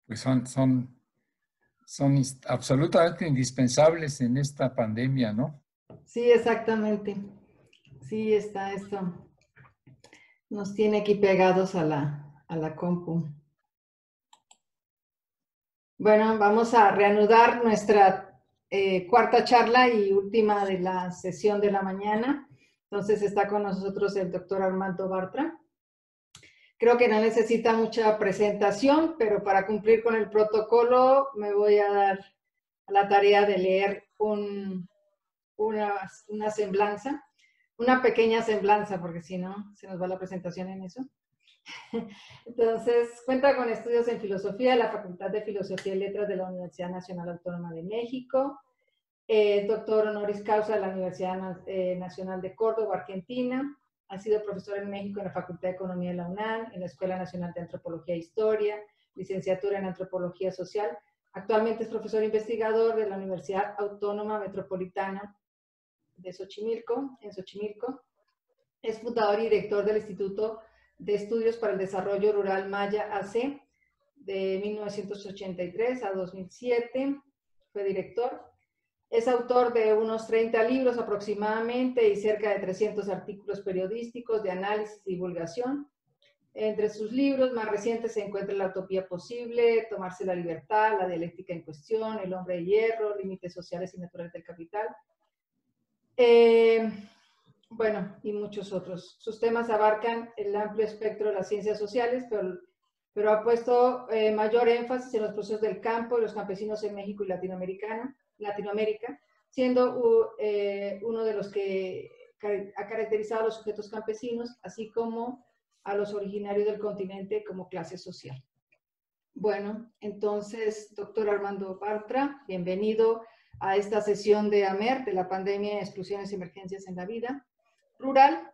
pues son absolutamente indispensables en esta pandemia, ¿no? Sí, exactamente. Sí, está esto. Nos tiene aquí pegados a la compu. Bueno, vamos a reanudar nuestra cuarta charla y última de la sesión de la mañana. Entonces está con nosotros el doctor Armando Bartra. Creo que no necesita mucha presentación, pero para cumplir con el protocolo me voy a dar a la tarea de leer una semblanza, una pequeña semblanza, porque si no, se nos va la presentación en eso. Entonces, cuenta con estudios en filosofía de la Facultad de Filosofía y Letras de la Universidad Nacional Autónoma de México, doctor honoris causa de la Universidad Nacional de Córdoba, Argentina. Ha sido profesor en México en la Facultad de Economía de la UNAM, en la Escuela Nacional de Antropología e Historia, licenciatura en Antropología Social. Actualmente es profesor investigador de la Universidad Autónoma Metropolitana de Xochimilco, en Xochimilco. Es fundador y director del Instituto de Estudios para el Desarrollo Rural Maya AC de 1983 a 2007. Fue director. Es autor de unos 30 libros aproximadamente y cerca de 300 artículos periodísticos de análisis y divulgación. Entre sus libros más recientes se encuentra La utopía posible, Tomarse la libertad, La dialéctica en cuestión, El hombre de hierro, Límites sociales y naturales del capital. Bueno, y muchos otros. Sus temas abarcan el amplio espectro de las ciencias sociales, pero ha puesto mayor énfasis en los procesos del campo y los campesinos en México y Latinoamérica, siendo uno de los que ha caracterizado a los sujetos campesinos, así como a los originarios del continente como clase social. Bueno, entonces, doctor Armando Bartra, bienvenido a esta sesión de AMER, de la pandemia, exclusiones y emergencias en la vida rural.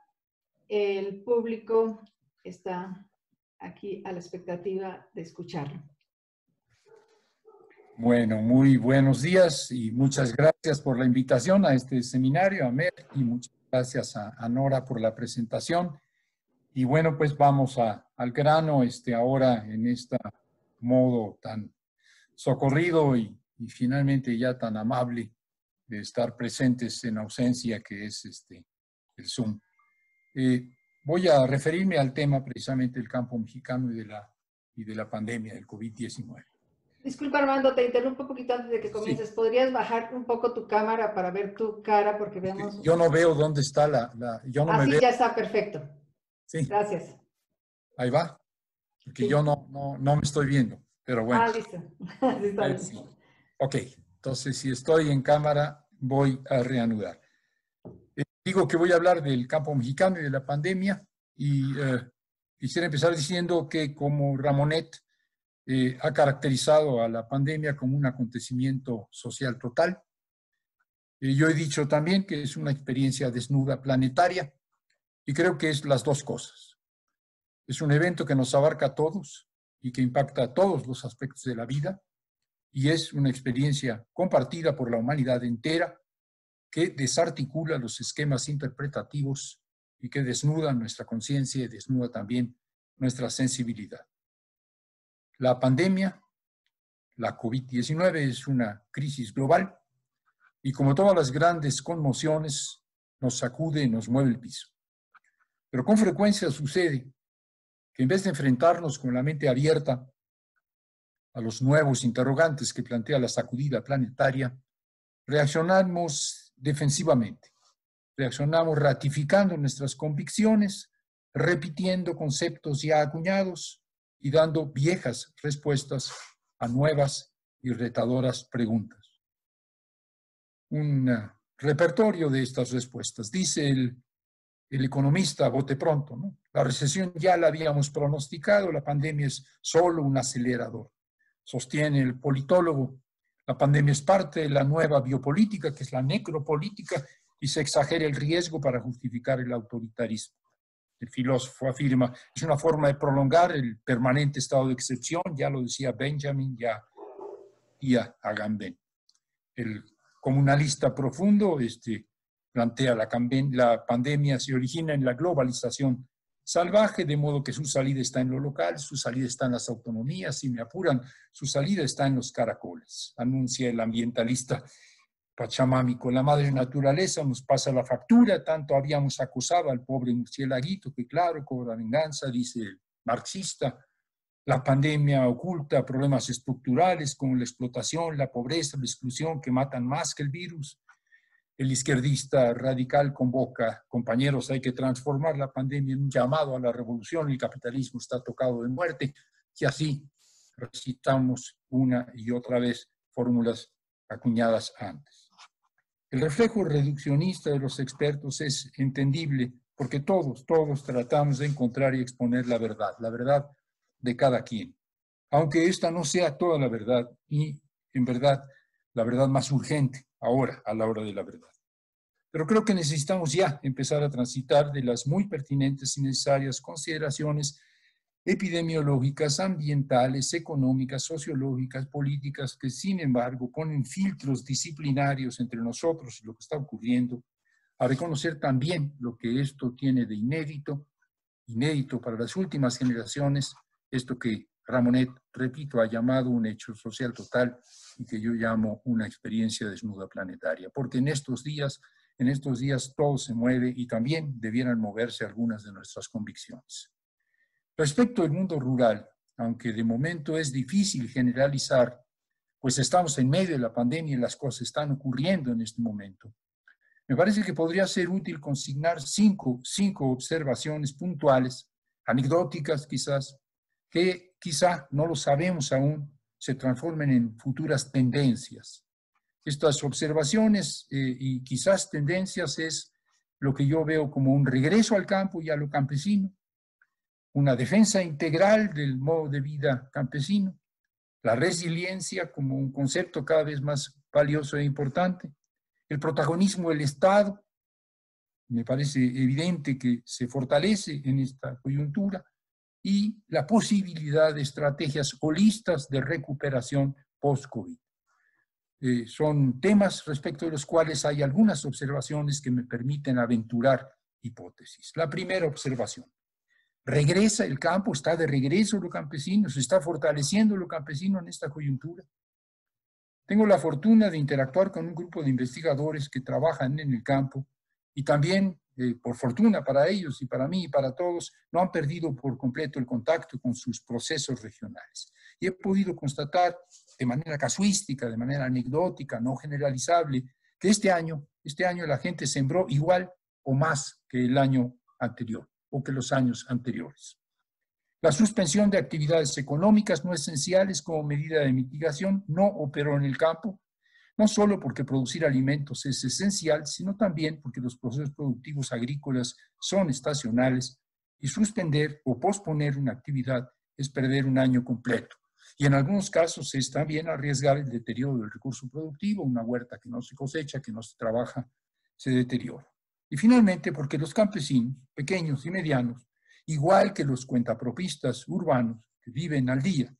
El público está aquí a la expectativa de escucharlo. Bueno, muy buenos días y muchas gracias por la invitación a este seminario, AMER, y muchas gracias a Nora por la presentación. Y bueno, pues vamos al grano ahora en este modo tan socorrido y finalmente ya tan amable de estar presentes en ausencia que es el Zoom. Voy a referirme al tema precisamente del campo mexicano y de la pandemia del COVID-19. Disculpa, Armando, te interrumpo un poquito antes de que comiences. Sí. ¿Podrías bajar un poco tu cámara para ver tu cara? Porque veamos... Yo no veo dónde está yo no me veo. Ya está, perfecto. Sí. Gracias. Ahí va. Porque sí, yo no me estoy viendo, pero bueno. Listo. Sí, está bien. Sí. Ok, entonces si estoy en cámara, voy a reanudar. Digo que voy a hablar del campo mexicano y de la pandemia y quisiera empezar diciendo que como Ramonet ha caracterizado a la pandemia como un acontecimiento social total. Yo he dicho también que es una experiencia desnuda planetaria y creo que es las dos cosas. Es un evento que nos abarca a todos y que impacta a todos los aspectos de la vida y es una experiencia compartida por la humanidad entera que desarticula los esquemas interpretativos y que desnuda nuestra conciencia y desnuda también nuestra sensibilidad. La pandemia, la COVID-19, es una crisis global y como todas las grandes conmociones, nos sacude y nos mueve el piso. Pero con frecuencia sucede que en vez de enfrentarnos con la mente abierta a los nuevos interrogantes que plantea la sacudida planetaria, reaccionamos defensivamente. Reaccionamos ratificando nuestras convicciones, repitiendo conceptos ya acuñados y dando viejas respuestas a nuevas y retadoras preguntas. Un repertorio de estas respuestas. Dice el economista bote pronto, ¿no? La recesión ya la habíamos pronosticado, la pandemia es solo un acelerador. Sostiene el politólogo, la pandemia es parte de la nueva biopolítica, que es la necropolítica, y se exagera el riesgo para justificar el autoritarismo. El filósofo afirma, es una forma de prolongar el permanente estado de excepción, ya lo decía Benjamin, y Agamben. El comunalista profundo plantea la pandemia se origina en la globalización salvaje, de modo que su salida está en lo local, su salida está en las autonomías, si me apuran, su salida está en los caracoles, anuncia el ambientalista pachamámico. La madre naturaleza nos pasa la factura, tanto habíamos acusado al pobre murciélaguito, que claro, cobra venganza, dice el marxista. La pandemia oculta problemas estructurales como la explotación, la pobreza, la exclusión, que matan más que el virus. El izquierdista radical convoca, compañeros, hay que transformar la pandemia en un llamado a la revolución, el capitalismo está tocado de muerte, y así recitamos una y otra vez fórmulas acuñadas antes. El reflejo reduccionista de los expertos es entendible porque todos tratamos de encontrar y exponer la verdad de cada quien, aunque esta no sea toda la verdad y, en verdad, la verdad más urgente ahora, a la hora de la verdad. Pero creo que necesitamos ya empezar a transitar de las muy pertinentes y necesarias consideraciones epidemiológicas, ambientales, económicas, sociológicas, políticas, que sin embargo ponen filtros disciplinarios entre nosotros y lo que está ocurriendo, a reconocer también lo que esto tiene de inédito para las últimas generaciones, esto que Ramonet, repito, ha llamado un hecho social total y que yo llamo una experiencia desnuda planetaria, porque en estos días todo se mueve y también debieran moverse algunas de nuestras convicciones. Respecto al mundo rural, aunque de momento es difícil generalizar, pues estamos en medio de la pandemia y las cosas están ocurriendo en este momento, me parece que podría ser útil consignar cinco observaciones puntuales, anecdóticas quizás, que quizá, no lo sabemos aún, se transformen en futuras tendencias. Estas observaciones y quizás tendencias es lo que yo veo como un regreso al campo y a lo campesino, una defensa integral del modo de vida campesino, la resiliencia como un concepto cada vez más valioso e importante, el protagonismo del Estado, me parece evidente que se fortalece en esta coyuntura, y la posibilidad de estrategias holistas de recuperación post-COVID. Son temas respecto de los cuales hay algunas observaciones que me permiten aventurar hipótesis. La primera observación: regresa el campo, está de regreso lo campesino, se está fortaleciendo lo campesino en esta coyuntura. Tengo la fortuna de interactuar con un grupo de investigadores que trabajan en el campo y también, por fortuna para ellos y para mí y para todos, no han perdido por completo el contacto con sus procesos regionales. Y he podido constatar de manera casuística, de manera anecdótica, no generalizable, que este año la gente sembró igual o más que el año anterior o que los años anteriores. La suspensión de actividades económicas no esenciales como medida de mitigación no operó en el campo, no solo porque producir alimentos es esencial, sino también porque los procesos productivos agrícolas son estacionales y suspender o posponer una actividad es perder un año completo. Y en algunos casos es también arriesgar el deterioro del recurso productivo, una huerta que no se cosecha, que no se trabaja, se deteriora. Y finalmente porque los campesinos, pequeños y medianos, igual que los cuentapropistas urbanos que viven al día,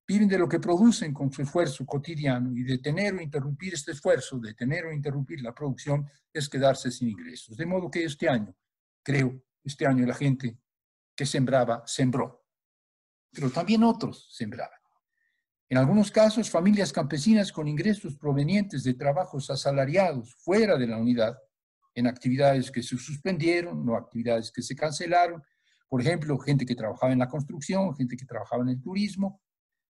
viven de lo que producen con su esfuerzo cotidiano, y detener o interrumpir este esfuerzo, detener o interrumpir la producción, es quedarse sin ingresos. De modo que este año la gente que sembraba, sembró, pero también otros sembraban. En algunos casos, familias campesinas con ingresos provenientes de trabajos asalariados fuera de la unidad, en actividades que se suspendieron o actividades que se cancelaron, por ejemplo, gente que trabajaba en la construcción, gente que trabajaba en el turismo,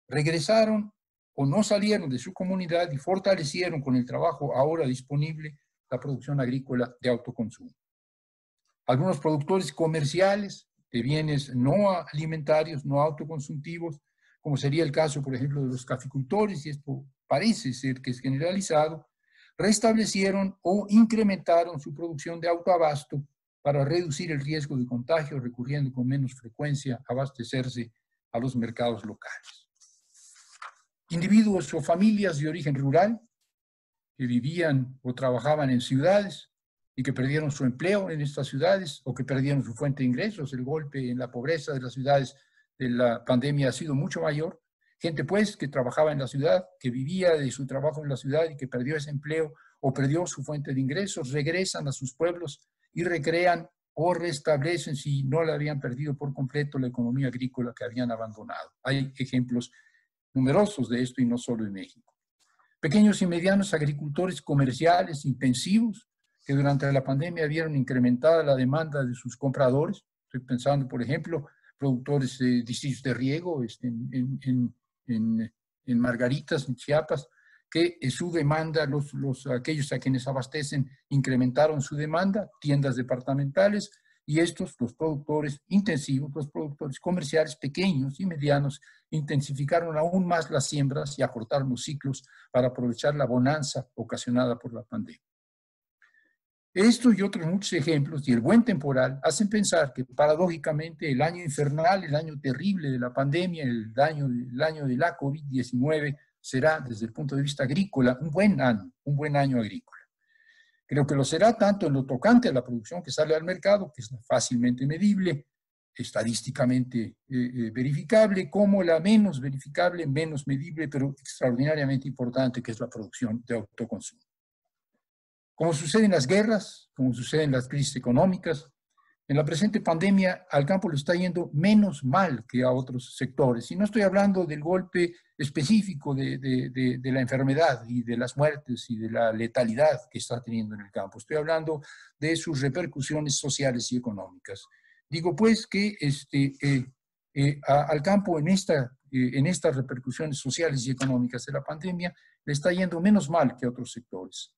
regresaron o no salieron de su comunidad y fortalecieron con el trabajo ahora disponible la producción agrícola de autoconsumo. Algunos productores comerciales de bienes no alimentarios, no autoconsumtivos, como sería el caso, por ejemplo, de los caficultores, y esto parece ser que es generalizado, restablecieron o incrementaron su producción de autoabasto para reducir el riesgo de contagio, recurriendo con menos frecuencia a abastecerse a los mercados locales. Individuos o familias de origen rural que vivían o trabajaban en ciudades y que perdieron su empleo en estas ciudades o que perdieron su fuente de ingresos. El golpe en la pobreza de las ciudades de la pandemia ha sido mucho mayor. Gente pues que trabajaba en la ciudad, que vivía de su trabajo en la ciudad y que perdió ese empleo o perdió su fuente de ingresos, regresan a sus pueblos y recrean o restablecen, si no la habían perdido por completo, la economía agrícola que habían abandonado. Hay ejemplos numerosos de esto y no solo en México. Pequeños y medianos agricultores comerciales intensivos que durante la pandemia vieron incrementada la demanda de sus compradores. Estoy pensando, por ejemplo, productores de distritos de riego en Margaritas, en Chiapas, que su demanda, aquellos a quienes abastecen, incrementaron su demanda, tiendas departamentales, y estos, los productores intensivos, los productores comerciales pequeños y medianos, intensificaron aún más las siembras y acortaron los ciclos para aprovechar la bonanza ocasionada por la pandemia. Esto y otros muchos ejemplos y el buen temporal hacen pensar que paradójicamente el año infernal, el año terrible de la pandemia, el año de la COVID-19 será desde el punto de vista agrícola un buen año agrícola. Creo que lo será tanto en lo tocante a la producción que sale al mercado, que es fácilmente medible, estadísticamente verificable, como la menos verificable, menos medible, pero extraordinariamente importante, que es la producción de autoconsumo. Como sucede en las guerras, como sucede en las crisis económicas, en la presente pandemia al campo le está yendo menos mal que a otros sectores. Y no estoy hablando del golpe específico de la enfermedad y de las muertes y de la letalidad que está teniendo en el campo. Estoy hablando de sus repercusiones sociales y económicas. Digo pues que al campo en estas repercusiones sociales y económicas de la pandemia le está yendo menos mal que a otros sectores.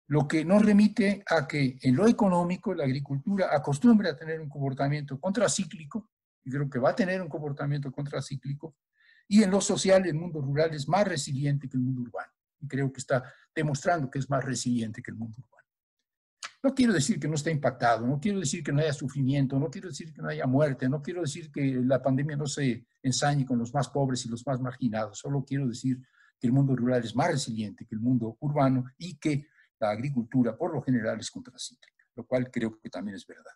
Lo que nos remite a que en lo económico la agricultura acostumbra a tener un comportamiento contracíclico, y creo que va a tener un comportamiento contracíclico, y en lo social el mundo rural es más resiliente que el mundo urbano, y creo que está demostrando que es más resiliente que el mundo urbano. No quiero decir que no esté impactado, no quiero decir que no haya sufrimiento, no quiero decir que no haya muerte, no quiero decir que la pandemia no se ensañe con los más pobres y los más marginados, solo quiero decir que el mundo rural es más resiliente que el mundo urbano y que la agricultura por lo general es contracíclica, lo cual creo que también es verdad.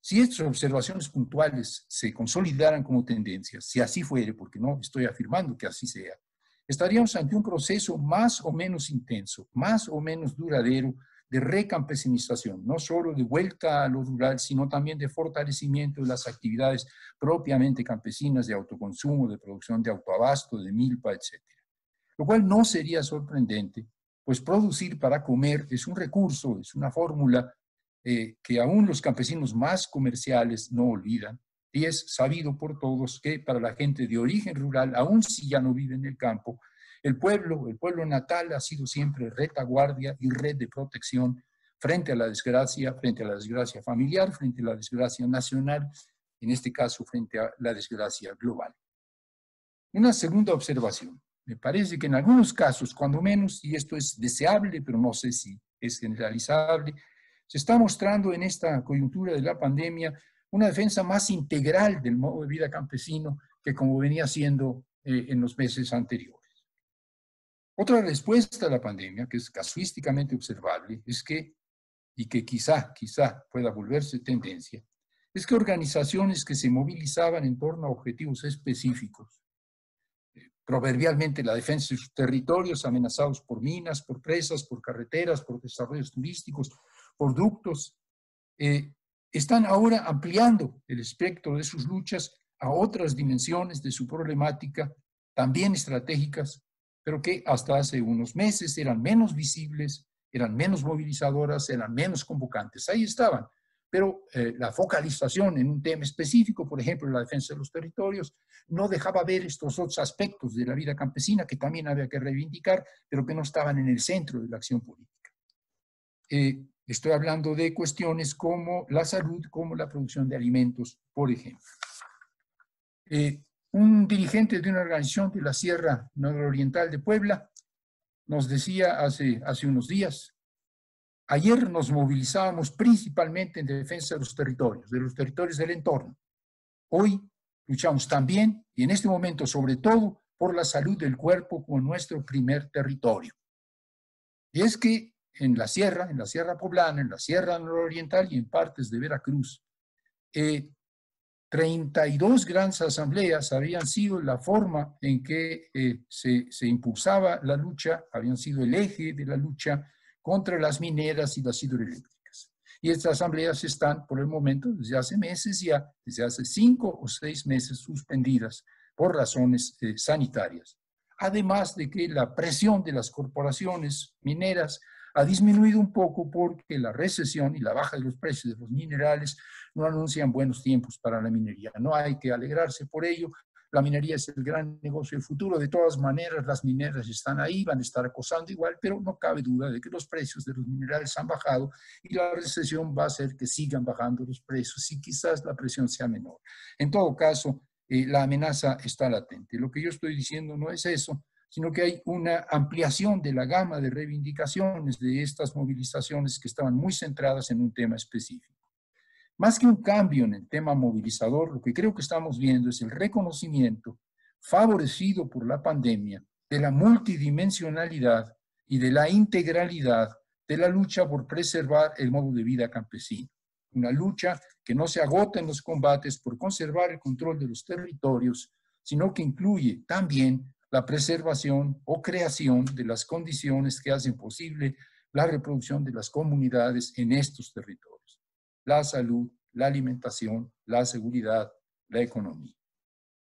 Si estas observaciones puntuales se consolidaran como tendencias, si así fuere, porque no estoy afirmando que así sea, estaríamos ante un proceso más o menos intenso, más o menos duradero de recampesinización, no solo de vuelta a lo rural, sino también de fortalecimiento de las actividades propiamente campesinas de autoconsumo, de producción de autoabasto, de milpa, etc. Lo cual no sería sorprendente, pues producir para comer es un recurso, es una fórmula que aún los campesinos más comerciales no olvidan, y es sabido por todos que para la gente de origen rural, aún si ya no vive en el campo, el pueblo natal ha sido siempre retaguardia y red de protección frente a la desgracia familiar, frente a la desgracia nacional, en este caso frente a la desgracia global. Una segunda observación. Me parece que en algunos casos, cuando menos, y esto es deseable, pero no sé si es generalizable, se está mostrando en esta coyuntura de la pandemia una defensa más integral del modo de vida campesino que como venía siendo en los meses anteriores. Otra respuesta a la pandemia, que es casuísticamente observable, es que, y que quizá pueda volverse tendencia, es que organizaciones que se movilizaban en torno a objetivos específicos, proverbialmente la defensa de sus territorios amenazados por minas, por presas, por carreteras, por desarrollos turísticos, por ductos, están ahora ampliando el espectro de sus luchas a otras dimensiones de su problemática, también estratégicas, pero que hasta hace unos meses eran menos visibles, eran menos movilizadoras, eran menos convocantes. Ahí estaban, pero la focalización en un tema específico, por ejemplo, la defensa de los territorios, no dejaba ver estos otros aspectos de la vida campesina que también había que reivindicar, pero que no estaban en el centro de la acción política. Estoy hablando de cuestiones como la salud, como la producción de alimentos, por ejemplo. Un dirigente de una organización de la Sierra Nororiental de Puebla nos decía hace unos días: ayer nos movilizábamos principalmente en defensa de los territorios del entorno. Hoy luchamos también, y en este momento sobre todo, por la salud del cuerpo como nuestro primer territorio. Y es que en la sierra poblana, en la Sierra Nororiental y en partes de Veracruz, 32 grandes asambleas habían sido la forma en que se impulsaba la lucha, habían sido el eje de la lucha contra las mineras y las hidroeléctricas. Y estas asambleas están, por el momento, desde hace meses ya, desde hace 5 o 6 meses, suspendidas por razones sanitarias. Además de que la presión de las corporaciones mineras ha disminuido un poco porque la recesión y la baja de los precios de los minerales no anuncian buenos tiempos para la minería. No hay que alegrarse por ello. La minería es el gran negocio del futuro. De todas maneras, las mineras están ahí, van a estar acosando igual, pero no cabe duda de que los precios de los minerales han bajado y la recesión va a hacer que sigan bajando los precios y quizás la presión sea menor. En todo caso, la amenaza está latente. Lo que yo estoy diciendo no es eso, sino que hay una ampliación de la gama de reivindicaciones de estas movilizaciones que estaban muy centradas en un tema específico. Más que un cambio en el tema movilizador, lo que creo que estamos viendo es el reconocimiento, favorecido por la pandemia, de la multidimensionalidad y de la integralidad de la lucha por preservar el modo de vida campesino. Una lucha que no se agota en los combates por conservar el control de los territorios, sino que incluye también la preservación o creación de las condiciones que hacen posible la reproducción de las comunidades en estos territorios. La salud, la alimentación, la seguridad, la economía.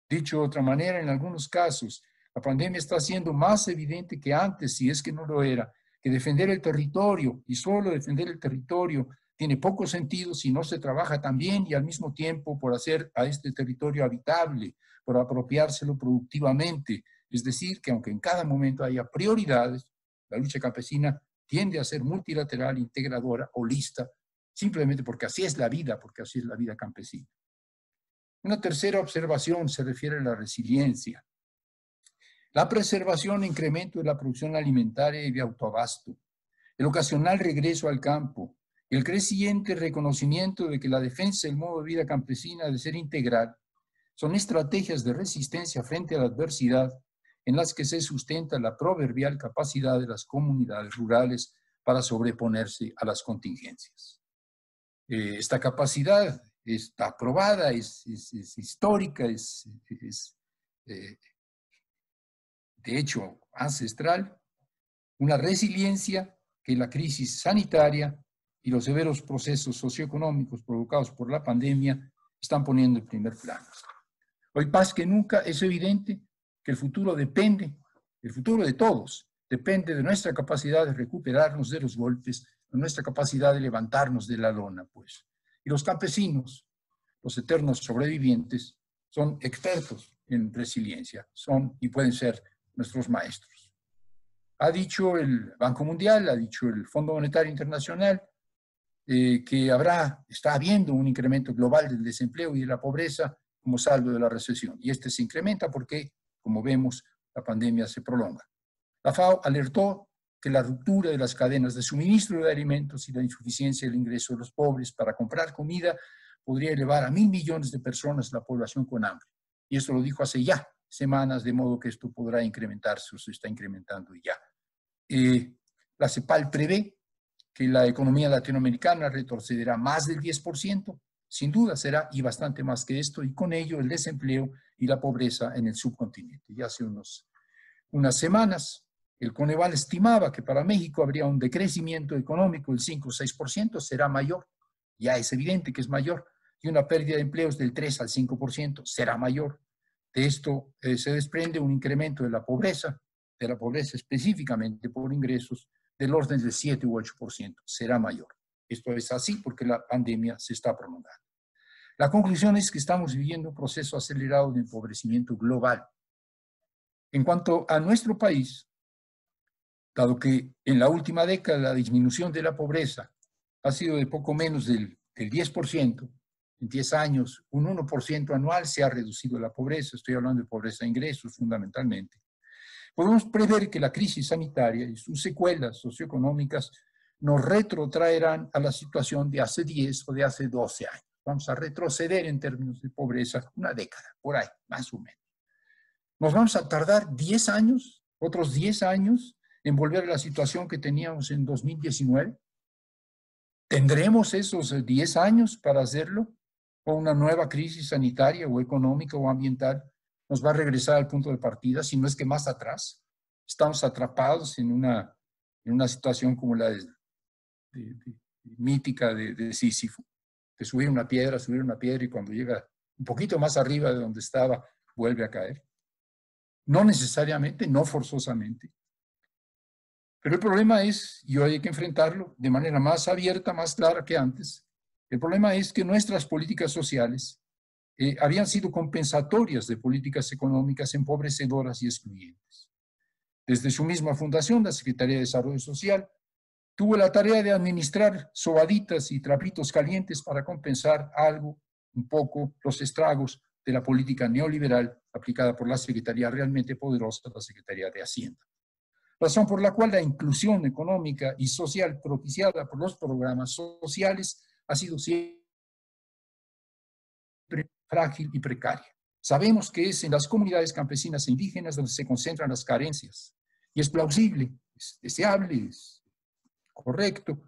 Dicho de otra manera, en algunos casos, la pandemia está siendo más evidente que antes, si es que no lo era, que defender el territorio y solo defender el territorio tiene poco sentido si no se trabaja también y al mismo tiempo por hacer a este territorio habitable, por apropiárselo productivamente. Es decir, que aunque en cada momento haya prioridades, la lucha campesina tiende a ser multilateral, integradora, holista, simplemente porque así es la vida campesina. Una tercera observación se refiere a la resiliencia. La preservación e incremento de la producción alimentaria y de autoabasto, el ocasional regreso al campo, el creciente reconocimiento de que la defensa del modo de vida campesina debe ser integral, son estrategias de resistencia frente a la adversidad en las que se sustenta la proverbial capacidad de las comunidades rurales para sobreponerse a las contingencias. Esta capacidad está probada, es histórica, de hecho ancestral, una resiliencia que la crisis sanitaria y los severos procesos socioeconómicos provocados por la pandemia están poniendo en primer plano. Hoy más que nunca es evidente que el futuro de todos, depende de nuestra capacidad de recuperarnos de los golpes, de nuestra capacidad de levantarnos de la lona, pues. Y los campesinos, los eternos sobrevivientes, son expertos en resiliencia, son y pueden ser nuestros maestros. Ha dicho el Banco Mundial, ha dicho el Fondo Monetario Internacional, que está habiendo un incremento global del desempleo y de la pobreza como saldo de la recesión. Y este se incrementa porque, como vemos, la pandemia se prolonga. La FAO alertó que la ruptura de las cadenas de suministro de alimentos y la insuficiencia del ingreso de los pobres para comprar comida podría elevar a 1.000 millones de personas la población con hambre. Y esto lo dijo hace ya semanas, de modo que esto podrá incrementarse o se está incrementando ya. La CEPAL prevé que la economía latinoamericana retrocederá más del 10%, sin duda será y bastante más que esto, y con ello el desempleo y la pobreza en el subcontinente. Ya hace unas semanas, el Coneval estimaba que para México habría un decrecimiento económico del 5 o 6%, será mayor, ya es evidente que es mayor, y una pérdida de empleos del 3 al 5%, será mayor. De esto se desprende un incremento de la pobreza específicamente por ingresos, del orden del 7 u 8%, será mayor. Esto es así porque la pandemia se está prolongando. La conclusión es que estamos viviendo un proceso acelerado de empobrecimiento global. En cuanto a nuestro país, dado que en la última década la disminución de la pobreza ha sido de poco menos del 10%, en 10 años un 1% anual se ha reducido la pobreza, estoy hablando de pobreza de ingresos fundamentalmente. Podemos prever que la crisis sanitaria y sus secuelas socioeconómicas nos retrotraerán a la situación de hace 10 o de hace 12 años. Vamos a retroceder en términos de pobreza una década, por ahí, más o menos. Nos vamos a tardar 10 años, otros 10 años, en volver a la situación que teníamos en 2019. ¿Tendremos esos 10 años para hacerlo? ¿O una nueva crisis sanitaria o económica o ambiental nos va a regresar al punto de partida, si no es que más atrás? Estamos atrapados en una situación como la de mítica de Sísifo, de subir una piedra y cuando llega un poquito más arriba de donde estaba, vuelve a caer. No necesariamente, no forzosamente. Pero el problema es, y hoy hay que enfrentarlo de manera más abierta, más clara que antes, el problema es que nuestras políticas sociales habían sido compensatorias de políticas económicas empobrecedoras y excluyentes. Desde su misma fundación, la Secretaría de Desarrollo Social tuvo la tarea de administrar sobaditas y trapitos calientes para compensar algo, un poco, los estragos de la política neoliberal aplicada por la Secretaría realmente poderosa, la Secretaría de Hacienda. Razón por la cual la inclusión económica y social propiciada por los programas sociales ha sido siempre frágil y precaria. Sabemos que es en las comunidades campesinas e indígenas donde se concentran las carencias. Y es plausible, es deseable, es correcto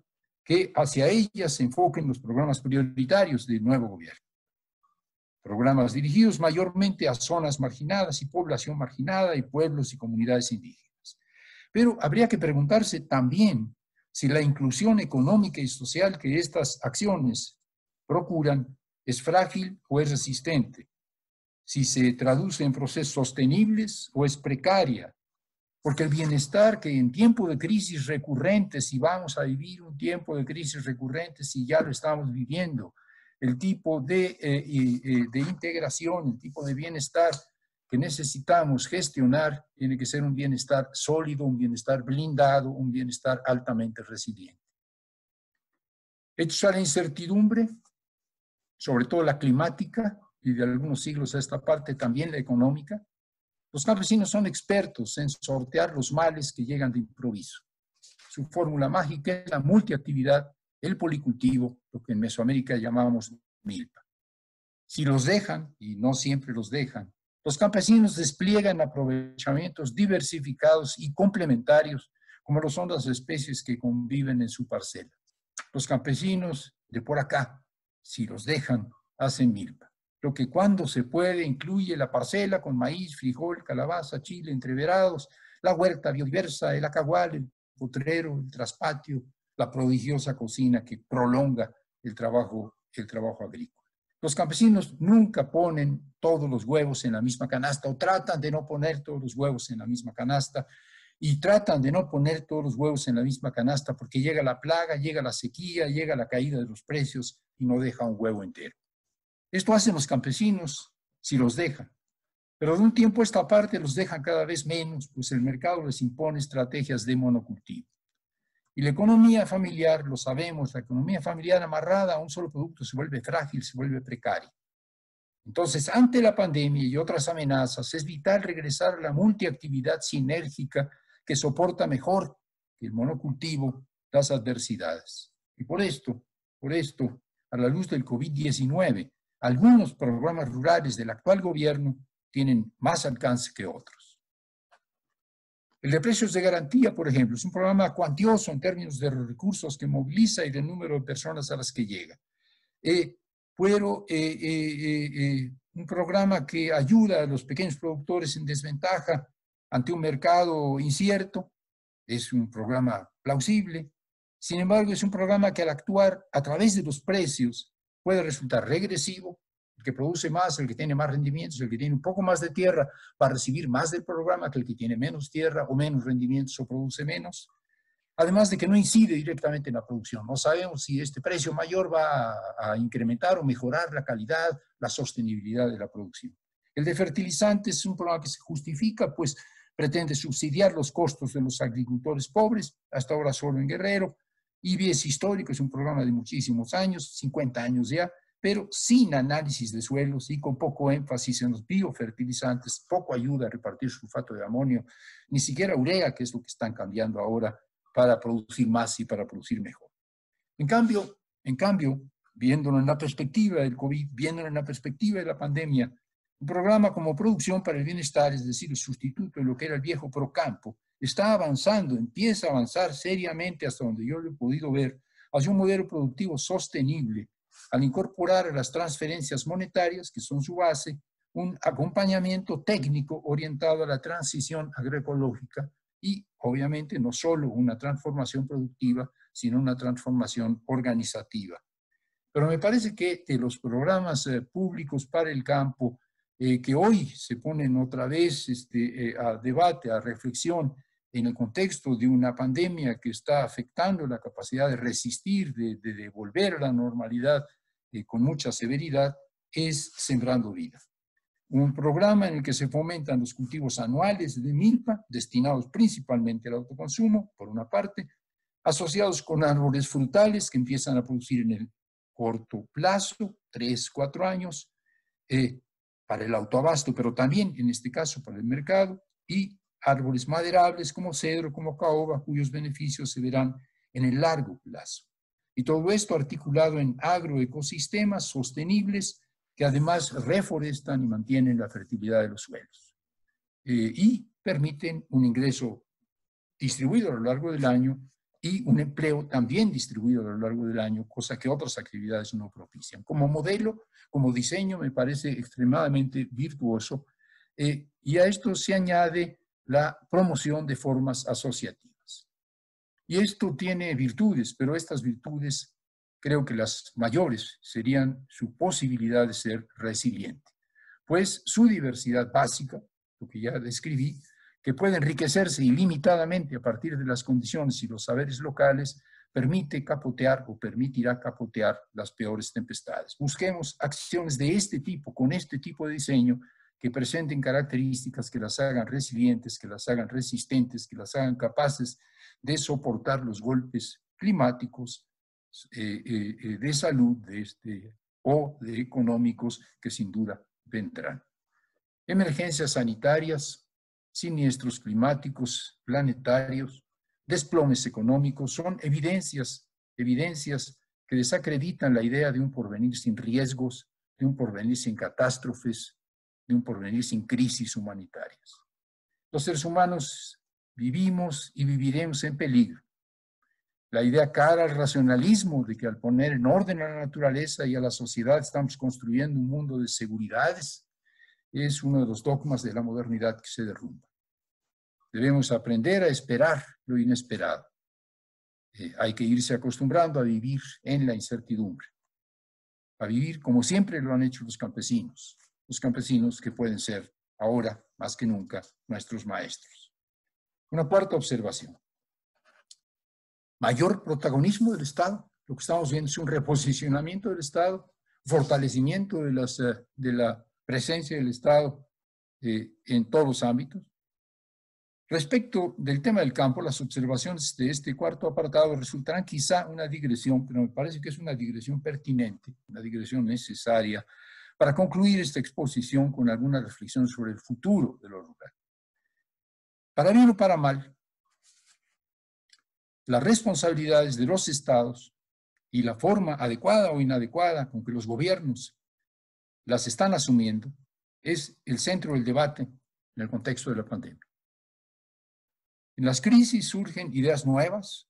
que hacia ellas se enfoquen los programas prioritarios del nuevo gobierno. Programas dirigidos mayormente a zonas marginadas y población marginada y pueblos y comunidades indígenas. Pero habría que preguntarse también si la inclusión económica y social que estas acciones procuran es frágil o es resistente, si se traduce en procesos sostenibles o es precaria, porque el bienestar que en tiempo de crisis recurrentes, si vamos a vivir un tiempo de crisis recurrentes, si ya lo estamos viviendo, el tipo de integración, el tipo de bienestar que necesitamos gestionar tiene que ser un bienestar sólido, un bienestar blindado, un bienestar altamente resiliente. Hechos a la incertidumbre, sobre todo la climática y de algunos siglos a esta parte también la económica, los campesinos son expertos en sortear los males que llegan de improviso. Su fórmula mágica es la multiactividad, el policultivo, lo que en Mesoamérica llamamos milpa. Si los dejan, y no siempre los dejan, los campesinos despliegan aprovechamientos diversificados y complementarios, como lo son las especies que conviven en su parcela. Los campesinos de por acá, si los dejan, hacen milpa. Lo que cuando se puede incluye la parcela con maíz, frijol, calabaza, chile, entreverados, la huerta biodiversa, el acagual, el potrero, el traspatio, la prodigiosa cocina que prolonga el trabajo agrícola. Los campesinos nunca ponen todos los huevos en la misma canasta o tratan de no poner todos los huevos en la misma canasta y tratan de no poner todos los huevos en la misma canasta porque llega la plaga, llega la sequía, llega la caída de los precios y no deja un huevo entero. Esto hacen los campesinos si los dejan, pero de un tiempo a esta parte los dejan cada vez menos, pues el mercado les impone estrategias de monocultivo. Y la economía familiar, lo sabemos, la economía familiar amarrada a un solo producto se vuelve frágil, se vuelve precaria. Entonces, ante la pandemia y otras amenazas, es vital regresar a la multiactividad sinérgica que soporta mejor que el monocultivo las adversidades. Y por esto, a la luz del COVID-19, algunos programas rurales del actual gobierno tienen más alcance que otros. El de precios de garantía, por ejemplo, es un programa cuantioso en términos de los recursos que moviliza y del número de personas a las que llega. Un programa que ayuda a los pequeños productores en desventaja ante un mercado incierto, es un programa plausible. Sin embargo, es un programa que al actuar a través de los precios puede resultar regresivo. El que produce más, el que tiene más rendimientos, el que tiene un poco más de tierra, va a recibir más del programa que el que tiene menos tierra o menos rendimientos o produce menos. Además de que no incide directamente en la producción. No sabemos si este precio mayor va a incrementar o mejorar la calidad, la sostenibilidad de la producción. El de fertilizantes es un programa que se justifica, pues pretende subsidiar los costos de los agricultores pobres, hasta ahora solo en Guerrero. IBS histórico es un programa de muchísimos años, 50 años ya, pero sin análisis de suelos y con poco énfasis en los biofertilizantes, poco ayuda a repartir sulfato de amonio, ni siquiera urea, que es lo que están cambiando ahora para producir más y para producir mejor. En cambio, viéndolo en la perspectiva del COVID, viéndolo en la perspectiva de la pandemia, un programa como Producción para el Bienestar, es decir, el sustituto de lo que era el viejo Procampo, está avanzando, empieza a avanzar seriamente hasta donde yo lo he podido ver, hacia un modelo productivo sostenible, al incorporar a las transferencias monetarias, que son su base, un acompañamiento técnico orientado a la transición agroecológica y, obviamente, no solo una transformación productiva, sino una transformación organizativa. Pero me parece que de los programas públicos para el campo, que hoy se ponen otra vez a debate, a reflexión, en el contexto de una pandemia que está afectando la capacidad de resistir, de volver a la normalidad con mucha severidad, es Sembrando Vida. Un programa en el que se fomentan los cultivos anuales de milpa, destinados principalmente al autoconsumo, por una parte, asociados con árboles frutales que empiezan a producir en el corto plazo, 3, 4 años, para el autoabasto, pero también, en este caso, para el mercado, y árboles maderables como cedro, como caoba, cuyos beneficios se verán en el largo plazo. Y todo esto articulado en agroecosistemas sostenibles que además reforestan y mantienen la fertilidad de los suelos. Y permiten un ingreso distribuido a lo largo del año y un empleo también distribuido a lo largo del año, cosa que otras actividades no propician. Como modelo, como diseño, me parece extremadamente virtuoso, y a esto se añade la promoción de formas asociativas. Y esto tiene virtudes, pero estas virtudes creo que las mayores serían su posibilidad de ser resiliente, pues su diversidad básica, lo que ya describí, que puede enriquecerse ilimitadamente a partir de las condiciones y los saberes locales, permite capotear o permitirá capotear las peores tempestades. Busquemos acciones de este tipo, con este tipo de diseño, que presenten características que las hagan resilientes, que las hagan resistentes, que las hagan capaces de soportar los golpes climáticos, de salud o de económicos que sin duda vendrán. Emergencias sanitarias, siniestros climáticos, planetarios, desplomes económicos son evidencias que desacreditan la idea de un porvenir sin riesgos, de un porvenir sin catástrofes, de un porvenir sin crisis humanitarias. Los seres humanos vivimos y viviremos en peligro. La idea cara al racionalismo de que al poner en orden a la naturaleza y a la sociedad estamos construyendo un mundo de seguridades es uno de los dogmas de la modernidad que se derrumba. Debemos aprender a esperar lo inesperado. Hay que irse acostumbrando a vivir en la incertidumbre, a vivir como siempre lo han hecho los campesinos que pueden ser ahora más que nunca nuestros maestros. Una cuarta observación. Mayor protagonismo del Estado. Lo que estamos viendo es un reposicionamiento del Estado, fortalecimiento de la presencia del Estado en todos los ámbitos. Respecto del tema del campo, las observaciones de este cuarto apartado resultarán quizá una digresión, pero me parece que es una digresión pertinente, una digresión necesaria para concluir esta exposición con alguna reflexión sobre el futuro de lo rural. Para bien o para mal, las responsabilidades de los estados y la forma adecuada o inadecuada con que los gobiernos las están asumiendo es el centro del debate en el contexto de la pandemia. En las crisis surgen ideas nuevas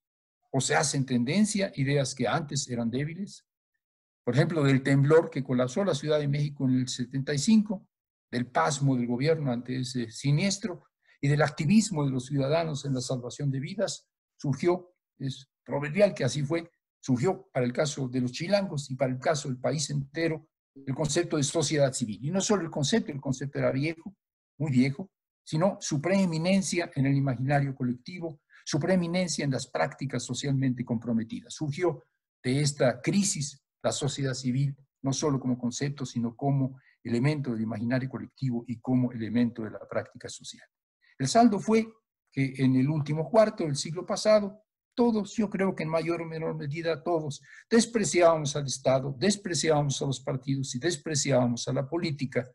o se hacen tendencia ideas que antes eran débiles. Por ejemplo, del temblor que colapsó la Ciudad de México en el 75, del pasmo del gobierno ante ese siniestro y del activismo de los ciudadanos en la salvación de vidas, surgió, es proverbial que así fue, surgió para el caso de los chilangos y para el caso del país entero el concepto de sociedad civil. Y no solo el concepto era viejo, muy viejo, sino su preeminencia en el imaginario colectivo, su preeminencia en las prácticas socialmente comprometidas. Surgió de esta crisis la sociedad civil, no solo como concepto, sino como elemento del imaginario colectivo y como elemento de la práctica social. El saldo fue que en el último cuarto del siglo pasado, todos, yo creo que en mayor o menor medida todos, despreciábamos al Estado, despreciábamos a los partidos y despreciábamos a la política,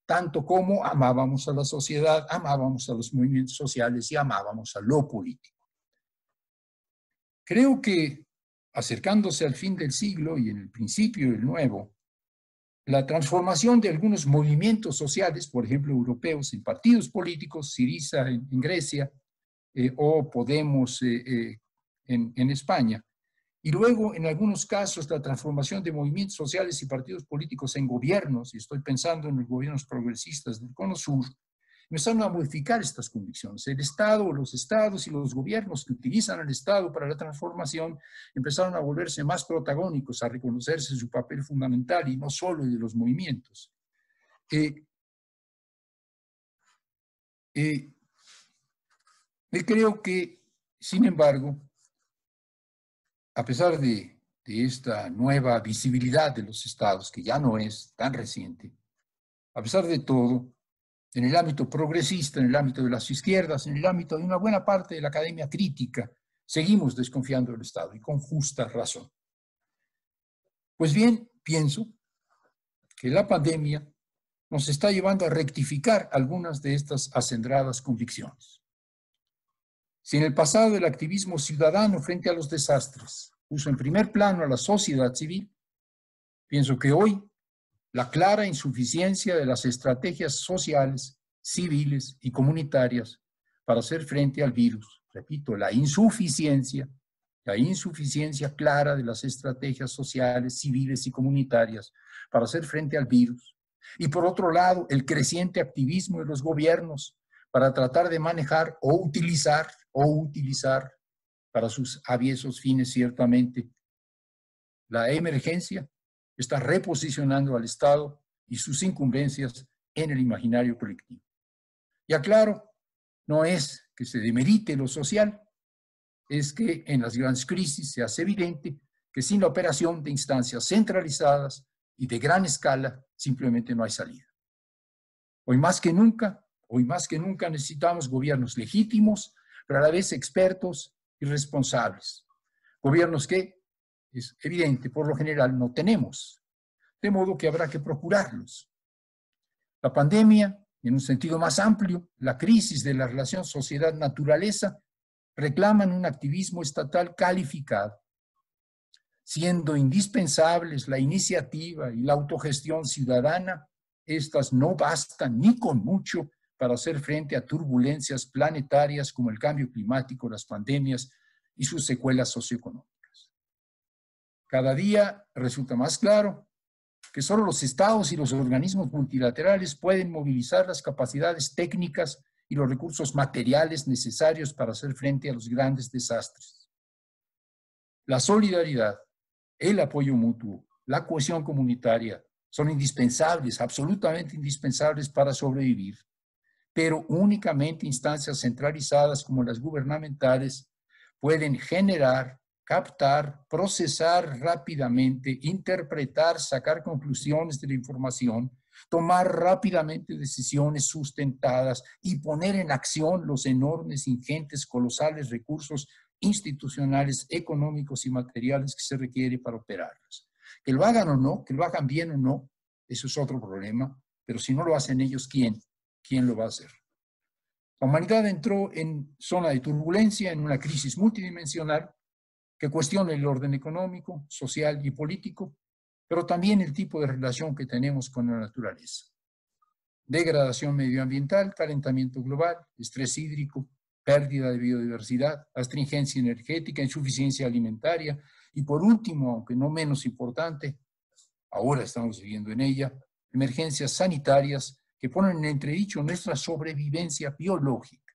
tanto como amábamos a la sociedad, amábamos a los movimientos sociales y amábamos a lo político. Creo que acercándose al fin del siglo y en el principio del nuevo, la transformación de algunos movimientos sociales, por ejemplo, europeos, en partidos políticos, Syriza en Grecia o Podemos en España, y luego, en algunos casos, la transformación de movimientos sociales y partidos políticos en gobiernos, y estoy pensando en los gobiernos progresistas del Cono Sur, empezaron a modificar estas convicciones. El Estado, los estados y los gobiernos que utilizan al Estado para la transformación empezaron a volverse más protagónicos, a reconocerse su papel fundamental y no solo de los movimientos. Creo que, sin embargo, a pesar de esta nueva visibilidad de los estados, que ya no es tan reciente, a pesar de todo, en el ámbito progresista, en el ámbito de las izquierdas, en el ámbito de una buena parte de la academia crítica, seguimos desconfiando del Estado y con justa razón. Pues bien, pienso que la pandemia nos está llevando a rectificar algunas de estas acendradas convicciones. Si en el pasado el activismo ciudadano frente a los desastres puso en primer plano a la sociedad civil, pienso que hoy la clara insuficiencia de las estrategias sociales, civiles y comunitarias para hacer frente al virus, repito, la insuficiencia clara de las estrategias sociales, civiles y comunitarias para hacer frente al virus. Y por otro lado, el creciente activismo de los gobiernos para tratar de manejar o utilizar para sus aviesos fines ciertamente la emergencia, está reposicionando al Estado y sus incumbencias en el imaginario colectivo. Y aclaro, no es que se demerite lo social, es que en las grandes crisis se hace evidente que sin la operación de instancias centralizadas y de gran escala, simplemente no hay salida. Hoy más que nunca necesitamos gobiernos legítimos, pero a la vez expertos y responsables. Gobiernos que, es evidente, por lo general no tenemos, de modo que habrá que procurarlos. La pandemia, en un sentido más amplio, la crisis de la relación sociedad-naturaleza, reclaman un activismo estatal calificado, siendo indispensables la iniciativa y la autogestión ciudadana. Estas no bastan ni con mucho para hacer frente a turbulencias planetarias como el cambio climático, las pandemias y sus secuelas socioeconómicas. Cada día resulta más claro que solo los estados y los organismos multilaterales pueden movilizar las capacidades técnicas y los recursos materiales necesarios para hacer frente a los grandes desastres. La solidaridad, el apoyo mutuo, la cohesión comunitaria son indispensables, absolutamente indispensables para sobrevivir, pero únicamente instancias centralizadas como las gubernamentales pueden generar, captar, procesar rápidamente, interpretar, sacar conclusiones de la información, tomar rápidamente decisiones sustentadas y poner en acción los enormes, ingentes, colosales recursos institucionales, económicos y materiales que se requiere para operarlas. Que lo hagan o no, que lo hagan bien o no, eso es otro problema, pero si no lo hacen ellos, ¿quién lo va a hacer? La humanidad entró en zona de turbulencia, en una crisis multidimensional que cuestiona el orden económico, social y político, pero también el tipo de relación que tenemos con la naturaleza. Degradación medioambiental, calentamiento global, estrés hídrico, pérdida de biodiversidad, astringencia energética, insuficiencia alimentaria y por último, aunque no menos importante, ahora estamos viviendo en ella, emergencias sanitarias que ponen en entredicho nuestra sobrevivencia biológica.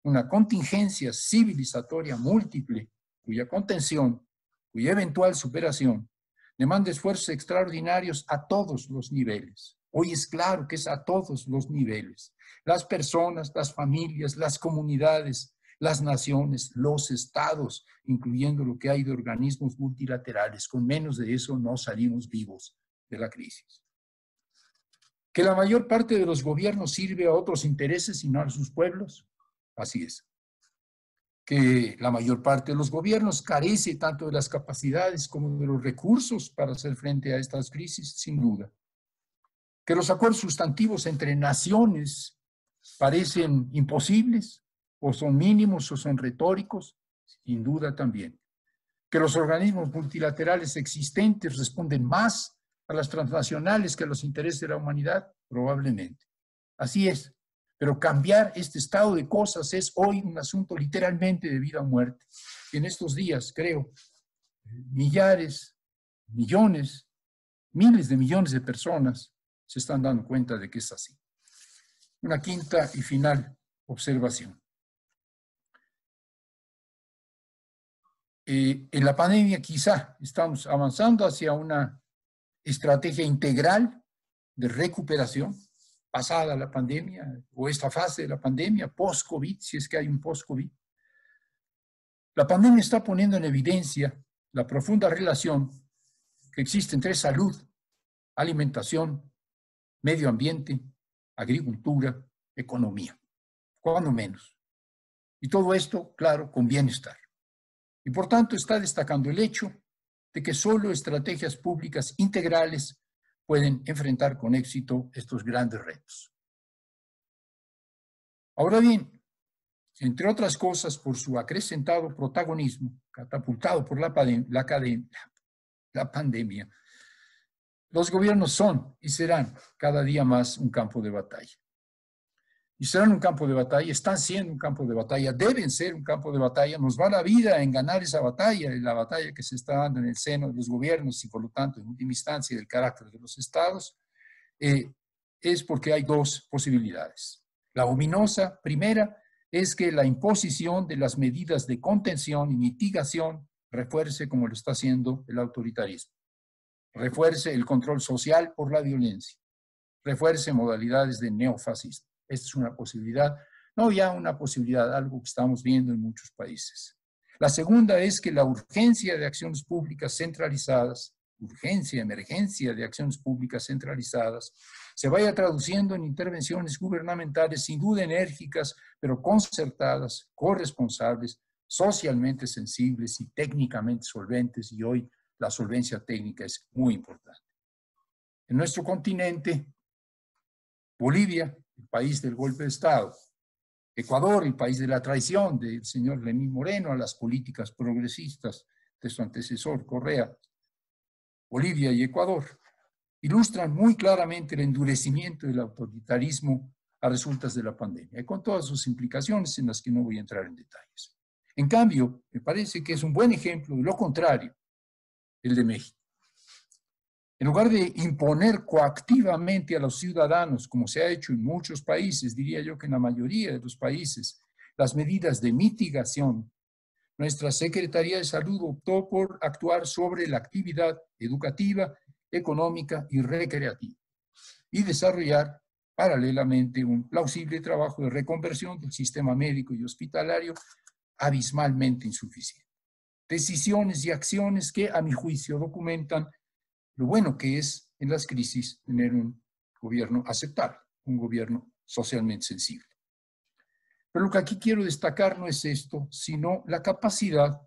Una contingencia civilizatoria múltiple cuya contención, cuya eventual superación demanda esfuerzos extraordinarios a todos los niveles. Hoy es claro que es a todos los niveles. Las personas, las familias, las comunidades, las naciones, los estados, incluyendo lo que hay de organismos multilaterales. Con menos de eso no salimos vivos de la crisis. ¿Que la mayor parte de los gobiernos sirve a otros intereses y no a sus pueblos? Así es. ¿Que la mayor parte de los gobiernos carece tanto de las capacidades como de los recursos para hacer frente a estas crisis? Sin duda. ¿Que los acuerdos sustantivos entre naciones parecen imposibles, o son mínimos, o son retóricos? Sin duda también. ¿Que los organismos multilaterales existentes responden más a las transnacionales que a los intereses de la humanidad? Probablemente. Así es. Pero cambiar este estado de cosas es hoy un asunto literalmente de vida o muerte. Y en estos días, creo, millares, millones, miles de millones de personas se están dando cuenta de que es así. Una quinta y final observación. En la pandemia quizá estamos avanzando hacia una estrategia integral de recuperación pasada la pandemia o esta fase de la pandemia, post-COVID, si es que hay un post-COVID. La pandemia está poniendo en evidencia la profunda relación que existe entre salud, alimentación, medio ambiente, agricultura, economía, cuando menos. Y todo esto, claro, con bienestar. Y por tanto está destacando el hecho de que solo estrategias públicas integrales pueden enfrentar con éxito estos grandes retos. Ahora bien, entre otras cosas, por su acrecentado protagonismo, catapultado por la pandemia, los gobiernos son y serán cada día más un campo de batalla. Y serán un campo de batalla, están siendo un campo de batalla, deben ser un campo de batalla, nos va la vida en ganar esa batalla, y la batalla que se está dando en el seno de los gobiernos y por lo tanto en última instancia del carácter de los estados, es porque hay dos posibilidades. La ominosa primera es que la imposición de las medidas de contención y mitigación refuerce, como lo está haciendo el autoritarismo, refuerce el control social por la violencia, refuerce modalidades de neofascismo. Esta es una posibilidad, no ya una posibilidad, algo que estamos viendo en muchos países. La segunda es que la urgencia de acciones públicas centralizadas, urgencia, emergencia de acciones públicas centralizadas, se vaya traduciendo en intervenciones gubernamentales sin duda enérgicas, pero concertadas, corresponsables, socialmente sensibles y técnicamente solventes, y hoy la solvencia técnica es muy importante. En nuestro continente, Bolivia, el país del golpe de Estado, Ecuador, el país de la traición del señor Lenín Moreno a las políticas progresistas de su antecesor Correa, Bolivia y Ecuador, ilustran muy claramente el endurecimiento del autoritarismo a resultas de la pandemia, y con todas sus implicaciones en las que no voy a entrar en detalles. En cambio, me parece que es un buen ejemplo de lo contrario, el de México. En lugar de imponer coactivamente a los ciudadanos, como se ha hecho en muchos países, diría yo que en la mayoría de los países, las medidas de mitigación, nuestra Secretaría de Salud optó por actuar sobre la actividad educativa, económica y recreativa y desarrollar paralelamente un plausible trabajo de reconversión del sistema médico y hospitalario abismalmente insuficiente. Decisiones y acciones que, a mi juicio, documentan lo bueno que es en las crisis tener un gobierno aceptable, un gobierno socialmente sensible. Pero lo que aquí quiero destacar no es esto, sino la capacidad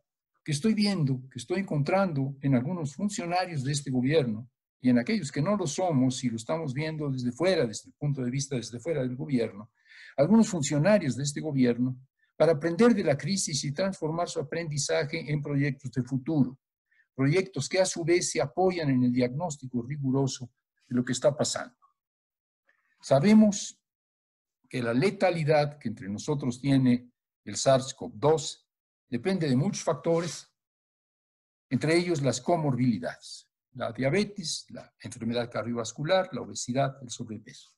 que estoy viendo, que estoy encontrando en algunos funcionarios de este gobierno y en aquellos que no lo somos y lo estamos viendo desde fuera, desde el punto de vista desde fuera del gobierno, algunos funcionarios de este gobierno para aprender de la crisis y transformar su aprendizaje en proyectos de futuro, proyectos que a su vez se apoyan en el diagnóstico riguroso de lo que está pasando. Sabemos que la letalidad que entre nosotros tiene el SARS-CoV-2 depende de muchos factores, entre ellos las comorbilidades, la diabetes, la enfermedad cardiovascular, la obesidad, el sobrepeso.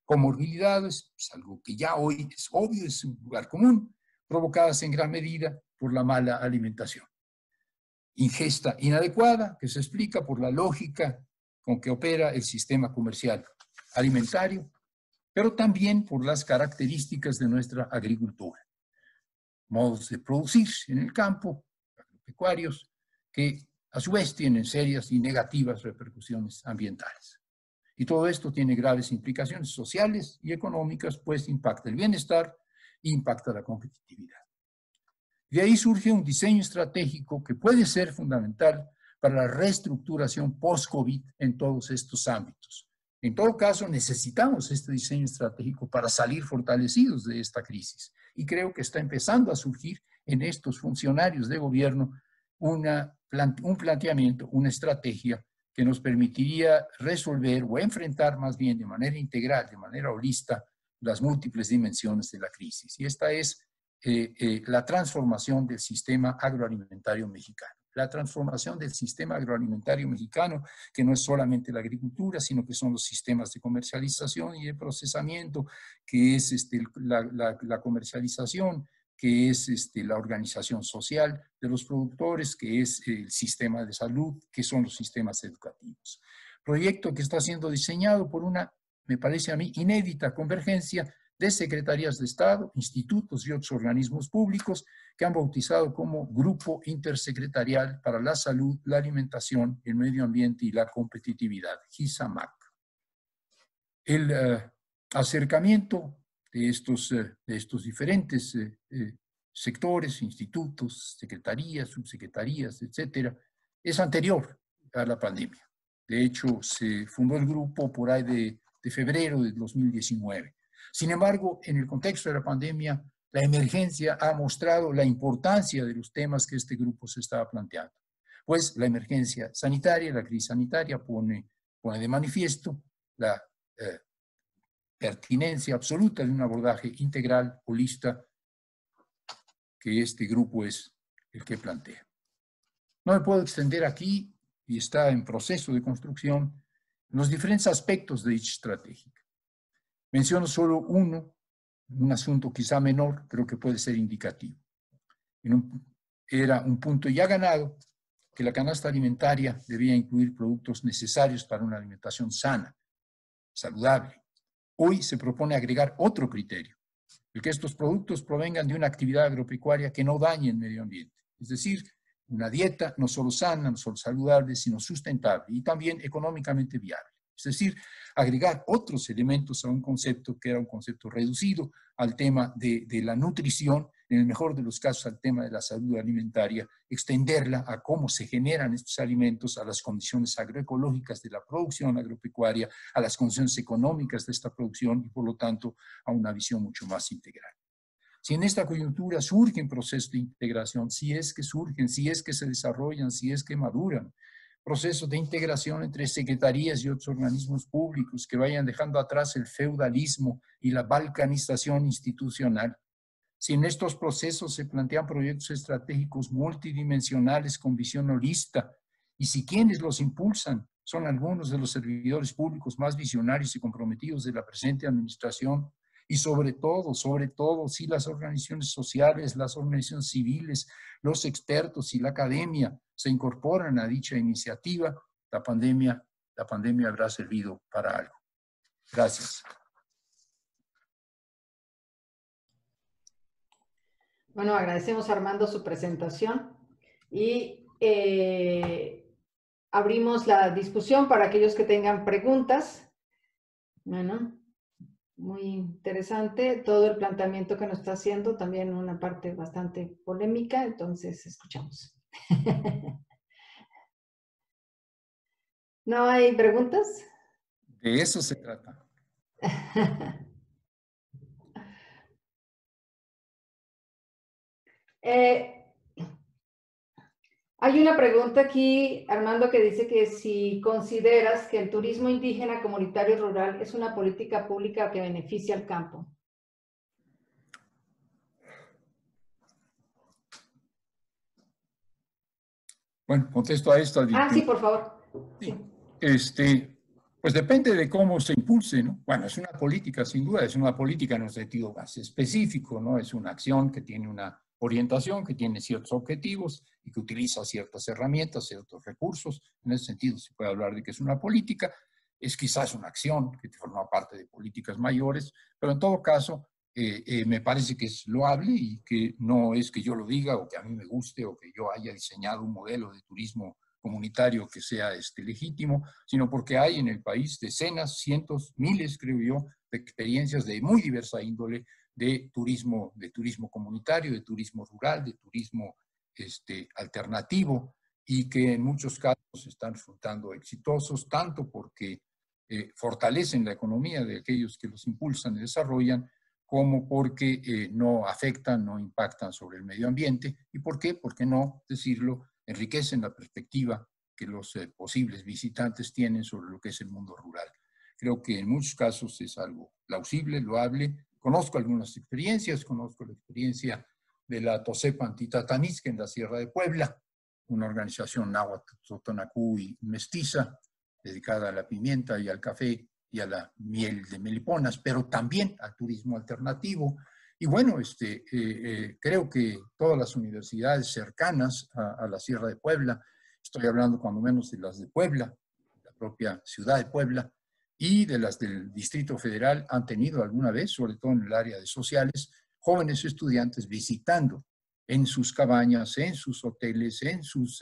Comorbilidades, es algo que ya hoy es obvio, es un lugar común, provocadas en gran medida por la mala alimentación. Ingesta inadecuada, que se explica por la lógica con que opera el sistema comercial alimentario, pero también por las características de nuestra agricultura. Modos de producir en el campo, agropecuarios, que a su vez tienen serias y negativas repercusiones ambientales. Y todo esto tiene graves implicaciones sociales y económicas, pues impacta el bienestar e impacta la competitividad. De ahí surge un diseño estratégico que puede ser fundamental para la reestructuración post-COVID en todos estos ámbitos. En todo caso, necesitamos este diseño estratégico para salir fortalecidos de esta crisis. Y creo que está empezando a surgir en estos funcionarios de gobierno un planteamiento, una estrategia que nos permitiría resolver o enfrentar más bien de manera integral, de manera holista, las múltiples dimensiones de la crisis. Y esta es la transformación del sistema agroalimentario mexicano. la transformación del sistema agroalimentario mexicano, que no es solamente la agricultura, sino que son los sistemas de comercialización y de procesamiento, que es la comercialización, que es la organización social de los productores, que es el sistema de salud, que son los sistemas educativos. Proyecto que está siendo diseñado por una, me parece a mí, inédita convergencia de secretarías de Estado, institutos y otros organismos públicos que han bautizado como Grupo Intersecretarial para la Salud, la Alimentación, el Medio Ambiente y la Competitividad, GISAMAC. El acercamiento de estos diferentes sectores, institutos, secretarías, subsecretarías, etcétera, es anterior a la pandemia. De hecho, se fundó el grupo por ahí de febrero de 2019. Sin embargo, en el contexto de la pandemia, la emergencia ha mostrado la importancia de los temas que este grupo se estaba planteando. Pues la emergencia sanitaria, la crisis sanitaria pone de manifiesto la pertinencia absoluta de un abordaje integral, holista, que este grupo es el que plantea. No me puedo extender aquí, y está en proceso de construcción, los diferentes aspectos de dicha estrategia. Menciono solo uno, un asunto quizá menor, creo que puede ser indicativo. Era un punto ya ganado que la canasta alimentaria debía incluir productos necesarios para una alimentación sana, saludable. Hoy se propone agregar otro criterio, el que estos productos provengan de una actividad agropecuaria que no dañe el medio ambiente. Es decir, una dieta no solo sana, no solo saludable, sino sustentable y también económicamente viable. Es decir, agregar otros elementos a un concepto que era un concepto reducido al tema de la nutrición, en el mejor de los casos al tema de la salud alimentaria, extenderla a cómo se generan estos alimentos, a las condiciones agroecológicas de la producción agropecuaria, a las condiciones económicas de esta producción y por lo tanto a una visión mucho más integral. Si en esta coyuntura surgen procesos de integración, si es que surgen, si es que se desarrollan, si es que maduran, procesos de integración entre secretarías y otros organismos públicos que vayan dejando atrás el feudalismo y la balcanización institucional. Si en estos procesos se plantean proyectos estratégicos multidimensionales con visión holista, y si quienes los impulsan son algunos de los servidores públicos más visionarios y comprometidos de la presente administración, y sobre todo, si las organizaciones sociales, las organizaciones civiles, los expertos y la academia se incorporan a dicha iniciativa, la pandemia habrá servido para algo. Gracias. Bueno, agradecemos a Armando su presentación y abrimos la discusión para aquellos que tengan preguntas. Bueno, muy interesante todo el planteamiento que nos está haciendo, también una parte bastante polémica, entonces escuchamos. ¿No hay preguntas? De eso se trata. Hay una pregunta aquí, Armando, que dice que si consideras que el turismo indígena comunitario rural es una política pública que beneficia al campo. Bueno, contesto a esto. Sí, por favor. Sí. Pues depende de cómo se impulse, ¿no? Bueno, es una política, sin duda, es una política en un sentido más específico, ¿no? Es una acción que tiene una orientación, que tiene ciertos objetivos y que utiliza ciertas herramientas, ciertos recursos. En ese sentido se puede hablar de que es una política, es quizás una acción que forma parte de políticas mayores, pero en todo caso me parece que es loable y que no es que yo lo diga o que a mí me guste o que yo haya diseñado un modelo de turismo comunitario que sea legítimo, sino porque hay en el país decenas, cientos, miles, creo yo, de experiencias de muy diversa índole de turismo comunitario, de turismo rural, de turismo alternativo, y que en muchos casos están resultando exitosos, tanto porque fortalecen la economía de aquellos que los impulsan y desarrollan, como porque no afectan, no impactan sobre el medio ambiente, y ¿por qué? ¿Por qué no decirlo? Enriquecen la perspectiva que los posibles visitantes tienen sobre lo que es el mundo rural. Creo que en muchos casos es algo plausible, loable. Conozco algunas experiencias, conozco la experiencia de la Tosepa Antitatanisca en la Sierra de Puebla, una organización náhuatl, totonacú y mestiza, dedicada a la pimienta y al café y a la miel de meliponas, pero también al turismo alternativo. Y bueno, creo que todas las universidades cercanas a la Sierra de Puebla, estoy hablando cuando menos de las de Puebla, la propia ciudad de Puebla, y de las del Distrito Federal, han tenido alguna vez, sobre todo en el área de sociales, jóvenes estudiantes visitando en sus cabañas, en sus hoteles, en sus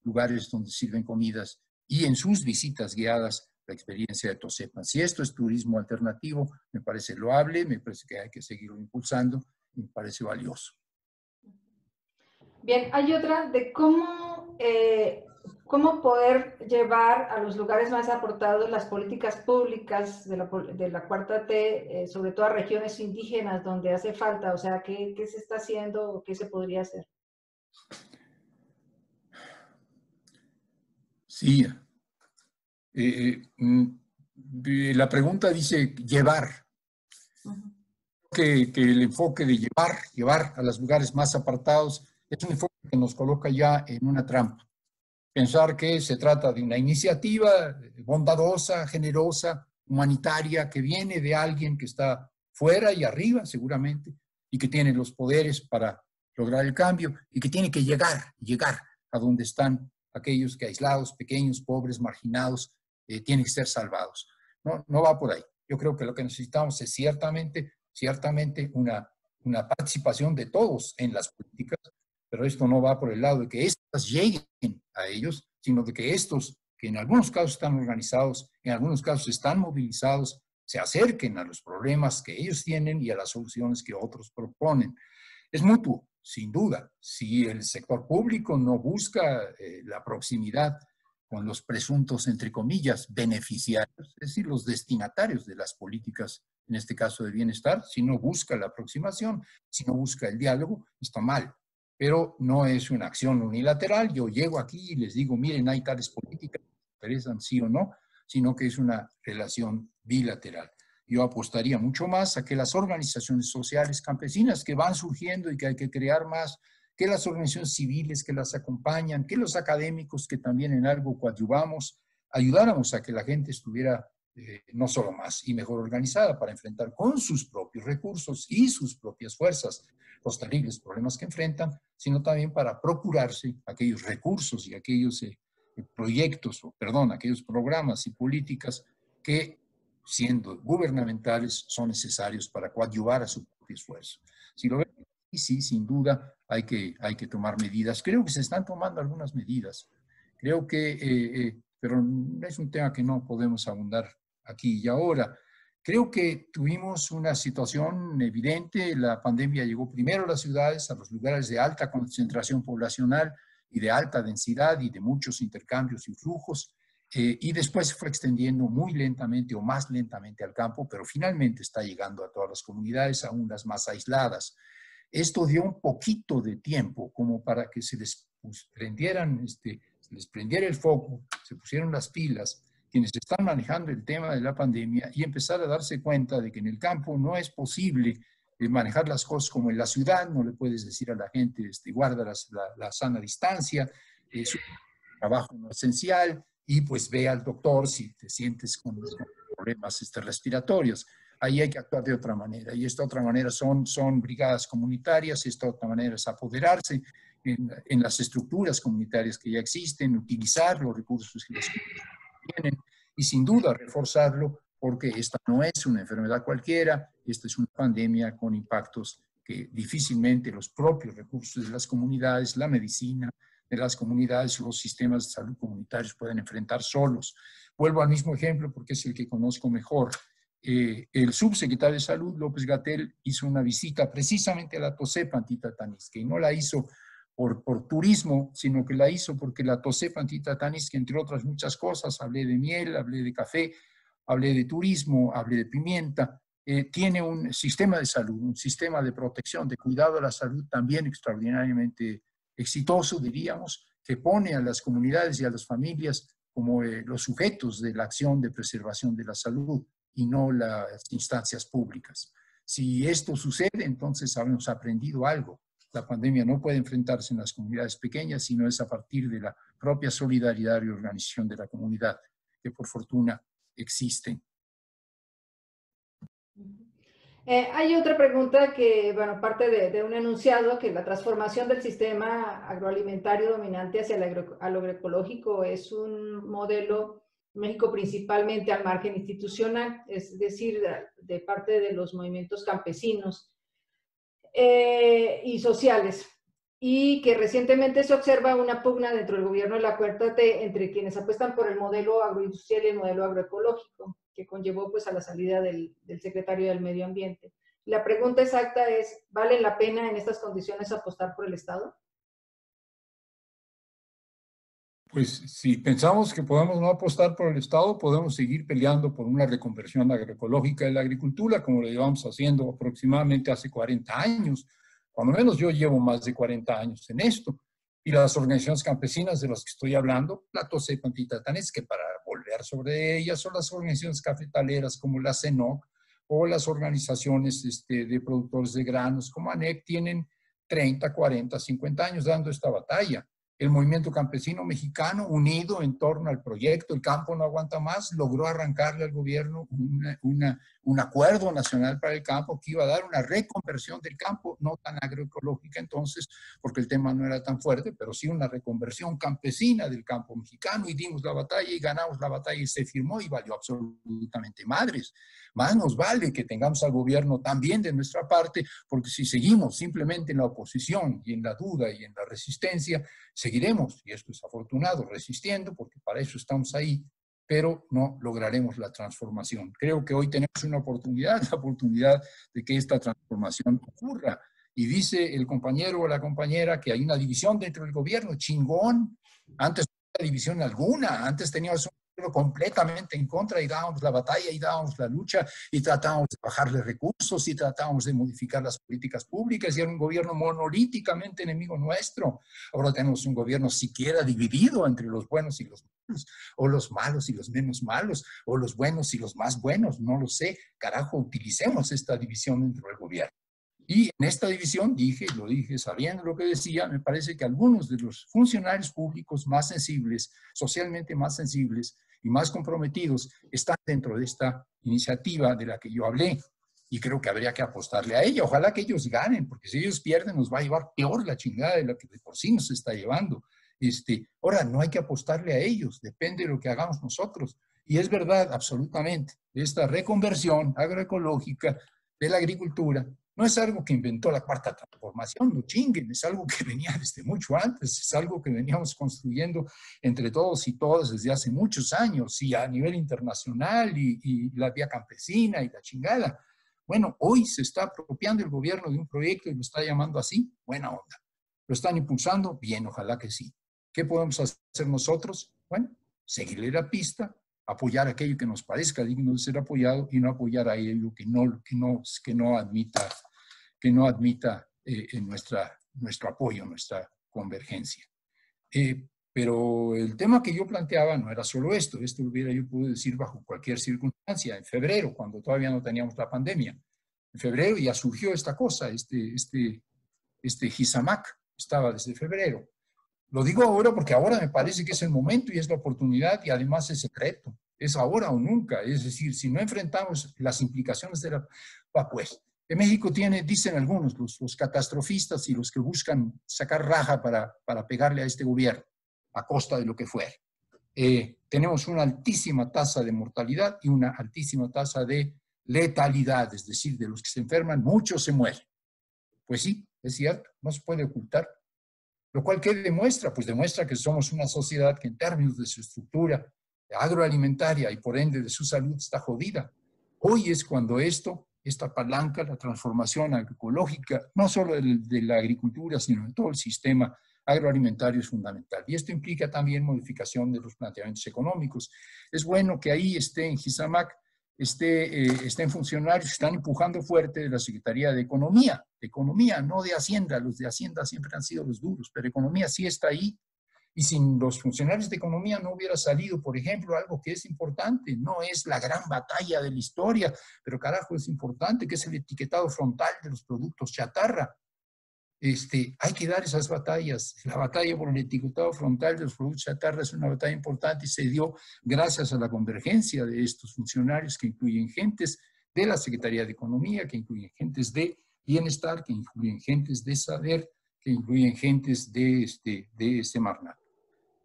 lugares donde sirven comidas y en sus visitas guiadas la experiencia de Tosepan. Si esto es turismo alternativo, me parece loable, me parece que hay que seguirlo impulsando y me parece valioso. Bien, hay otra de cómo poder llevar a los lugares más apartados las políticas públicas de la cuarta T, sobre todo a regiones indígenas donde hace falta, o sea, ¿qué se está haciendo o qué se podría hacer? Sí. La pregunta dice llevar. Que el enfoque de llevar a los lugares más apartados es un enfoque que nos coloca ya en una trampa. Pensar que se trata de una iniciativa bondadosa, generosa, humanitaria, que viene de alguien que está fuera y arriba seguramente, y que tiene los poderes para lograr el cambio, y que tiene que llegar a donde están aquellos que aislados, pequeños, pobres, marginados, tienen que ser salvados. No va por ahí. Yo creo que lo que necesitamos es ciertamente una participación de todos en las políticas, pero esto no va por el lado de que estas lleguen a ellos, sino de que estos, que en algunos casos están organizados, en algunos casos están movilizados, se acerquen a los problemas que ellos tienen y a las soluciones que otros proponen. Es mutuo, sin duda. Si el sector público no busca la proximidad con los presuntos, entre comillas, beneficiarios, es decir, los destinatarios de las políticas, en este caso de bienestar, si no busca la aproximación, si no busca el diálogo, está mal. Pero no es una acción unilateral. Yo llego aquí y les digo, miren, hay tales políticas que interesan sí o no, sino que es una relación bilateral. Yo apostaría mucho más a que las organizaciones sociales campesinas que van surgiendo y que hay que crear más, que las organizaciones civiles que las acompañan, que los académicos que también en algo coadyuvamos, ayudáramos a que la gente estuviera no solo más y mejor organizada para enfrentar con sus propios recursos y sus propias fuerzas los terribles problemas que enfrentan, sino también para procurarse aquellos recursos y aquellos aquellos programas y políticas que, siendo gubernamentales, son necesarios para coadyuvar a su propio esfuerzo. Si lo ven, sí, sin duda hay que tomar medidas. Creo que se están tomando algunas medidas. Creo que, pero es un tema que no podemos abundar aquí y ahora. Creo que tuvimos una situación evidente. La pandemia llegó primero a las ciudades, a los lugares de alta concentración poblacional y de alta densidad y de muchos intercambios y flujos, y después se fue extendiendo muy lentamente o más lentamente al campo, pero finalmente está llegando a todas las comunidades, aún las más aisladas. Esto dio un poquito de tiempo como para que se les prendiera el foco, se pusieron las pilas quienes están manejando el tema de la pandemia y empezar a darse cuenta de que en el campo no es posible manejar las cosas como en la ciudad. No le puedes decir a la gente, guarda la sana distancia, su trabajo no esencial, y pues ve al doctor si te sientes con problemas respiratorios. Ahí hay que actuar de otra manera, y esta otra manera son brigadas comunitarias, esta otra manera es apoderarse en las estructuras comunitarias que ya existen, utilizar los recursos que las tienen y sin duda reforzarlo, porque esta no es una enfermedad cualquiera, esta es una pandemia con impactos que difícilmente los propios recursos de las comunidades, la medicina de las comunidades, los sistemas de salud comunitarios pueden enfrentar solos. Vuelvo al mismo ejemplo porque es el que conozco mejor. El subsecretario de Salud, López-Gatell, hizo una visita precisamente a la Tosepan Titatanisque, y no la hizo por turismo, sino que la hizo porque la Tosepan Titatanisque, entre otras muchas cosas, hablé de miel, hablé de café, hablé de turismo, hablé de pimienta, tiene un sistema de salud, un sistema de protección, de cuidado de la salud también extraordinariamente exitoso, diríamos, que pone a las comunidades y a las familias como los sujetos de la acción de preservación de la salud y no las instancias públicas. Si esto sucede, entonces habremos aprendido algo La pandemia no puede enfrentarse en las comunidades pequeñas, sino es a partir de la propia solidaridad y organización de la comunidad, que por fortuna existen. Hay otra pregunta que, bueno, parte de un enunciado, que la transformación del sistema agroalimentario dominante hacia el agroecológico es un modelo en México principalmente al margen institucional, es decir, de parte de los movimientos campesinos y sociales, y que recientemente se observa una pugna dentro del gobierno de la 4T entre quienes apuestan por el modelo agroindustrial y el modelo agroecológico, que conllevó pues a la salida del secretario del Medio Ambiente. La pregunta exacta es, ¿vale la pena en estas condiciones apostar por el Estado? Pues si pensamos que podemos no apostar por el Estado, podemos seguir peleando por una reconversión agroecológica de la agricultura, como lo llevamos haciendo aproximadamente hace 40 años. Cuando menos yo llevo más de 40 años en esto. Y las organizaciones campesinas de las que estoy hablando, la TOSEP Antitatanes, que para volver sobre ellas, son las organizaciones cafetaleras como la CENOC o las organizaciones de productores de granos como ANEC, tienen 30, 40, 50 años dando esta batalla. El movimiento campesino mexicano, unido en torno al proyecto El Campo No Aguanta Más, logró arrancarle al gobierno un acuerdo nacional para el campo que iba a dar una reconversión del campo, no tan agroecológica entonces, porque el tema no era tan fuerte, pero sí una reconversión campesina del campo mexicano, y dimos la batalla y ganamos la batalla y se firmó y valió absolutamente madres. Más nos vale que tengamos al gobierno también de nuestra parte, porque si seguimos simplemente en la oposición y en la duda y en la resistencia, seguiremos, y esto es afortunado, resistiendo, porque para eso estamos ahí, pero no lograremos la transformación. Creo que hoy tenemos una oportunidad, la oportunidad de que esta transformación ocurra. Y dice el compañero o la compañera que hay una división dentro del gobierno, chingón. Antes no había división alguna, antes teníamos un gobierno completamente en contra y dábamos la batalla y dábamos la lucha y tratábamos de bajarle recursos y tratábamos de modificar las políticas públicas, y era un gobierno monolíticamente enemigo nuestro. Ahora tenemos un gobierno siquiera dividido entre los buenos y los malos, o los malos y los menos malos, o los buenos y los más buenos, no lo sé. Carajo, utilicemos esta división dentro del gobierno. Y en esta división lo dije sabiendo lo que decía, me parece que algunos de los funcionarios públicos más sensibles, socialmente más sensibles y más comprometidos, están dentro de esta iniciativa de la que yo hablé. Y creo que habría que apostarle a ella. Ojalá que ellos ganen, porque si ellos pierden nos va a llevar peor la chingada de la que de por sí nos está llevando. Ahora, no hay que apostarle a ellos, depende de lo que hagamos nosotros. Y es verdad, absolutamente, esta reconversión agroecológica de la agricultura no es algo que inventó la Cuarta Transformación, no chinguen, es algo que venía desde mucho antes, es algo que veníamos construyendo entre todos y todas desde hace muchos años, y a nivel internacional, y la vía campesina y la chingada. Bueno, hoy se está apropiando el gobierno de un proyecto y lo está llamando así, buena onda. ¿Lo están impulsando? Bien, ojalá que sí. ¿Qué podemos hacer nosotros? Bueno, seguirle la pista, apoyar aquello que nos parezca digno de ser apoyado y no apoyar a ello que no admita nuestro apoyo, nuestra convergencia. Pero el tema que yo planteaba no era solo esto lo hubiera yo podido decir bajo cualquier circunstancia, en febrero, cuando todavía no teníamos la pandemia. En febrero ya surgió esta cosa, GISAMAC, estaba desde febrero. Lo digo ahora porque ahora me parece que es el momento y es la oportunidad, y además es el reto. Es ahora o nunca. Es decir, si no enfrentamos las implicaciones de la... Pues, en México dicen algunos, los catastrofistas y los que buscan sacar raja para pegarle a este gobierno, a costa de lo que fuera. Tenemos una altísima tasa de mortalidad y una altísima tasa de letalidad, es decir, de los que se enferman, muchos se mueren. Pues sí, es cierto, no se puede ocultar. Lo cual, ¿qué demuestra? Pues demuestra que somos una sociedad que en términos de su estructura agroalimentaria y por ende de su salud está jodida. Hoy es cuando esta palanca, la transformación agroecológica, no solo de la agricultura, sino de todo el sistema agroalimentario es fundamental. Y esto implica también modificación de los planteamientos económicos. Es bueno que ahí esté en GISAMAC, estén funcionarios que están empujando fuerte de la Secretaría de Economía, no de Hacienda. Los de Hacienda siempre han sido los duros, pero Economía sí está ahí. Y sin los funcionarios de Economía no hubiera salido, por ejemplo, algo que es importante, no es la gran batalla de la historia, pero carajo es importante, que es el etiquetado frontal de los productos chatarra. hay que dar esas batallas. La batalla por el etiquetado frontal de los productos chatarra es una batalla importante y se dio gracias a la convergencia de estos funcionarios que incluyen gentes de la Secretaría de Economía, que incluyen gentes de Bienestar, que incluyen gentes de Saber, que incluyen gentes de Semarnat.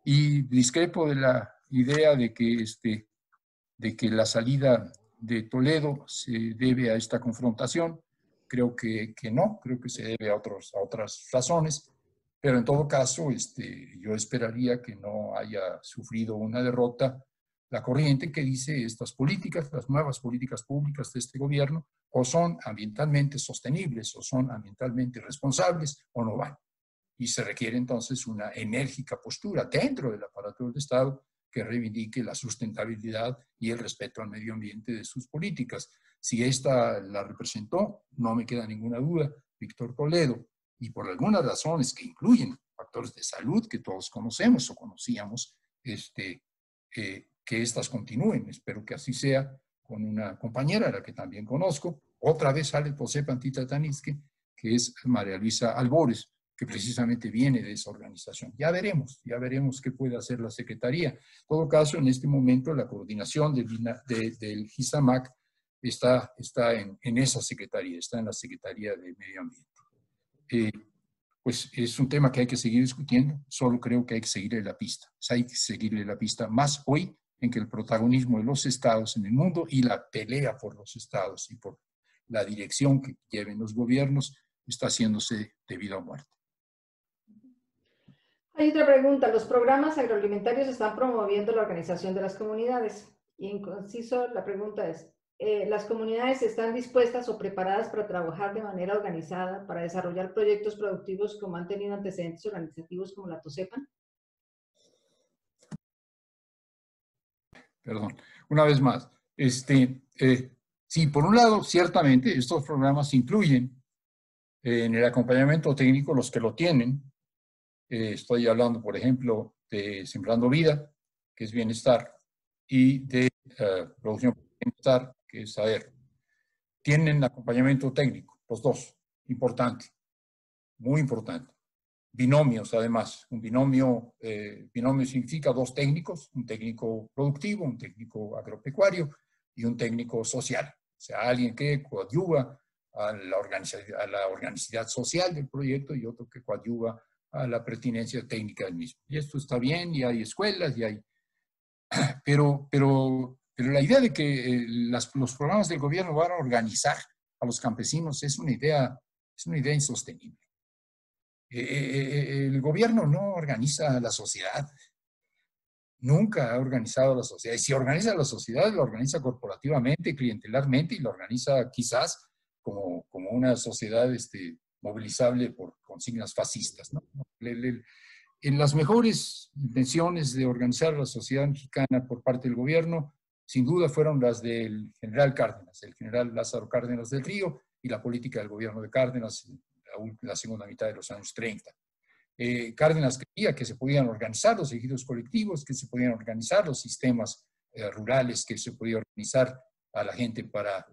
Y discrepo de la idea de que la salida de Toledo se debe a esta confrontación. Creo que no, creo que se debe a otras razones, pero en todo caso yo esperaría que no haya sufrido una derrota la corriente que dice estas políticas, las nuevas políticas públicas de este gobierno, o son ambientalmente sostenibles, o son ambientalmente responsables, o no van. Y se requiere entonces una enérgica postura dentro del aparato del Estado que reivindique la sustentabilidad y el respeto al medio ambiente de sus políticas. Si esta la representó, no me queda ninguna duda, Víctor Toledo, y por algunas razones que incluyen factores de salud que todos conocemos o conocíamos, que estas continúen. Espero que así sea con una compañera, a la que también conozco. Otra vez sale José Pantita Tanisque, que es María Luisa Albores, que precisamente viene de esa organización. Ya veremos qué puede hacer la Secretaría. En todo caso, en este momento la coordinación del GISAMAC está en esa Secretaría, está en la Secretaría de Medio Ambiente. Pues es un tema que hay que seguir discutiendo, solo creo que hay que seguirle la pista. O sea, hay que seguirle la pista más hoy en que el protagonismo de los estados en el mundo y la pelea por los estados y por la dirección que lleven los gobiernos está haciéndose de vida o muerte. Hay otra pregunta. Los programas agroalimentarios están promoviendo la organización de las comunidades. Y en conciso, la pregunta es, ¿las comunidades están dispuestas o preparadas para trabajar de manera organizada para desarrollar proyectos productivos como han tenido antecedentes organizativos como la TOSEPAN? Perdón, una vez más. Sí, por un lado, ciertamente, estos programas incluyen en el acompañamiento técnico los que lo tienen. Estoy hablando, por ejemplo, de Sembrando Vida, que es bienestar, y de Producción por Bienestar, que es Saber. Tienen acompañamiento técnico, los dos, importante, muy importante. Binomios, además. Un binomio significa dos técnicos, un técnico productivo, un técnico agropecuario y un técnico social. O sea, alguien que coadyuva a la organicidad social del proyecto y otro que coadyuva a la pertinencia técnica del mismo. Y esto está bien, y hay escuelas, y hay... Pero la idea de que los programas del gobierno van a organizar a los campesinos es una idea insostenible. El gobierno no organiza a la sociedad, nunca ha organizado a la sociedad. Y si organiza a la sociedad, lo organiza corporativamente, clientelarmente, y lo organiza quizás como una sociedad movilizable por consignas fascistas, ¿no? En las mejores intenciones de organizar la sociedad mexicana por parte del gobierno, sin duda fueron las del general Cárdenas, el general Lázaro Cárdenas del Río, y la política del gobierno de Cárdenas en la segunda mitad de los años 30. Cárdenas creía que se podían organizar los ejidos colectivos, que se podían organizar los sistemas rurales, que se podía organizar a la gente para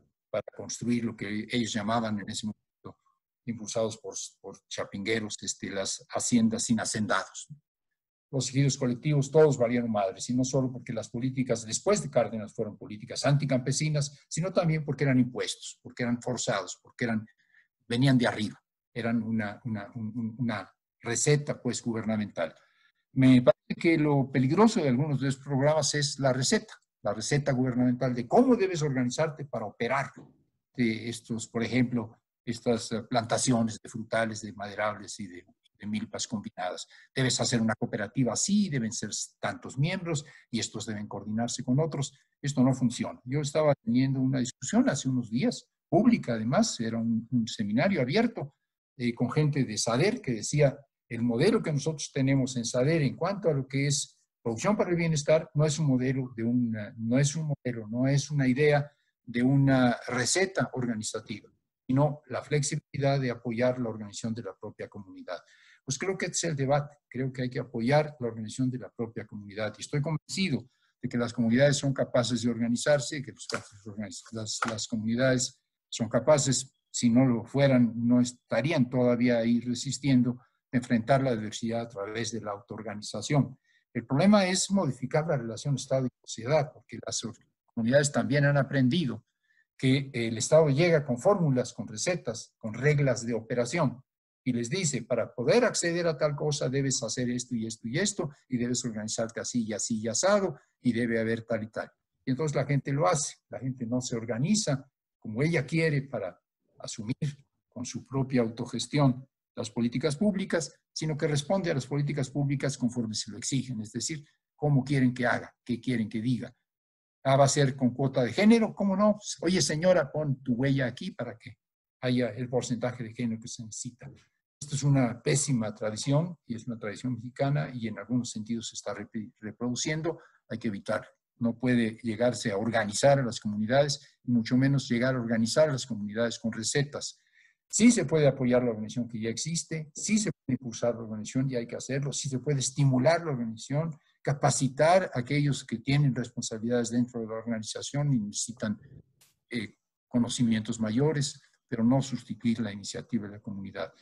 construir lo que ellos llamaban en ese momento, impulsados por chapingueros, las haciendas sin hacendados. Los ejidos colectivos todos valieron madres, y no solo porque las políticas después de Cárdenas fueron políticas anticampesinas, sino también porque eran impuestos, porque eran forzados, porque venían de arriba, eran una receta pues gubernamental. Me parece que lo peligroso de algunos de estos programas es la receta gubernamental de cómo debes organizarte para operar de estos, por ejemplo, estas plantaciones de frutales, de maderables y de milpas combinadas. Debes hacer una cooperativa así, deben ser tantos miembros y estos deben coordinarse con otros. Esto no funciona. Yo estaba teniendo una discusión hace unos días, pública además, era un seminario abierto con gente de Saber que decía, el modelo que nosotros tenemos en Saber en cuanto a lo que es producción para el bienestar no es un modelo no es una idea de una receta organizativa, sino la flexibilidad de apoyar la organización de la propia comunidad. Pues creo que este es el debate, creo que hay que apoyar la organización de la propia comunidad, y estoy convencido de que las comunidades son capaces de organizarse, que las comunidades son capaces, si no lo fueran, no estarían todavía ahí resistiendo de enfrentar la adversidad a través de la autoorganización. El problema es modificar la relación Estado y sociedad, porque las comunidades también han aprendido que el Estado llega con fórmulas, con recetas, con reglas de operación y les dice, para poder acceder a tal cosa debes hacer esto y esto y esto, y debes organizarte así y así y asado, y debe haber tal y tal. Y entonces la gente lo hace, la gente no se organiza como ella quiere para asumir con su propia autogestión las políticas públicas, sino que responde a las políticas públicas conforme se lo exigen, es decir, cómo quieren que haga, qué quieren que diga. Va a ser con cuota de género, ¿cómo no? Oye, señora, pon tu huella aquí para que haya el porcentaje de género que se necesita. Esto es una pésima tradición y es una tradición mexicana y en algunos sentidos se está reproduciendo, hay que evitarlo. No puede llegarse a organizar a las comunidades, y mucho menos llegar a organizar a las comunidades con recetas. Sí se puede apoyar la organización que ya existe, sí se puede impulsar la organización y hay que hacerlo, sí se puede estimular la organización, capacitar a aquellos que tienen responsabilidades dentro de la organización y necesitan conocimientos mayores, pero no sustituir la iniciativa de la comunidad.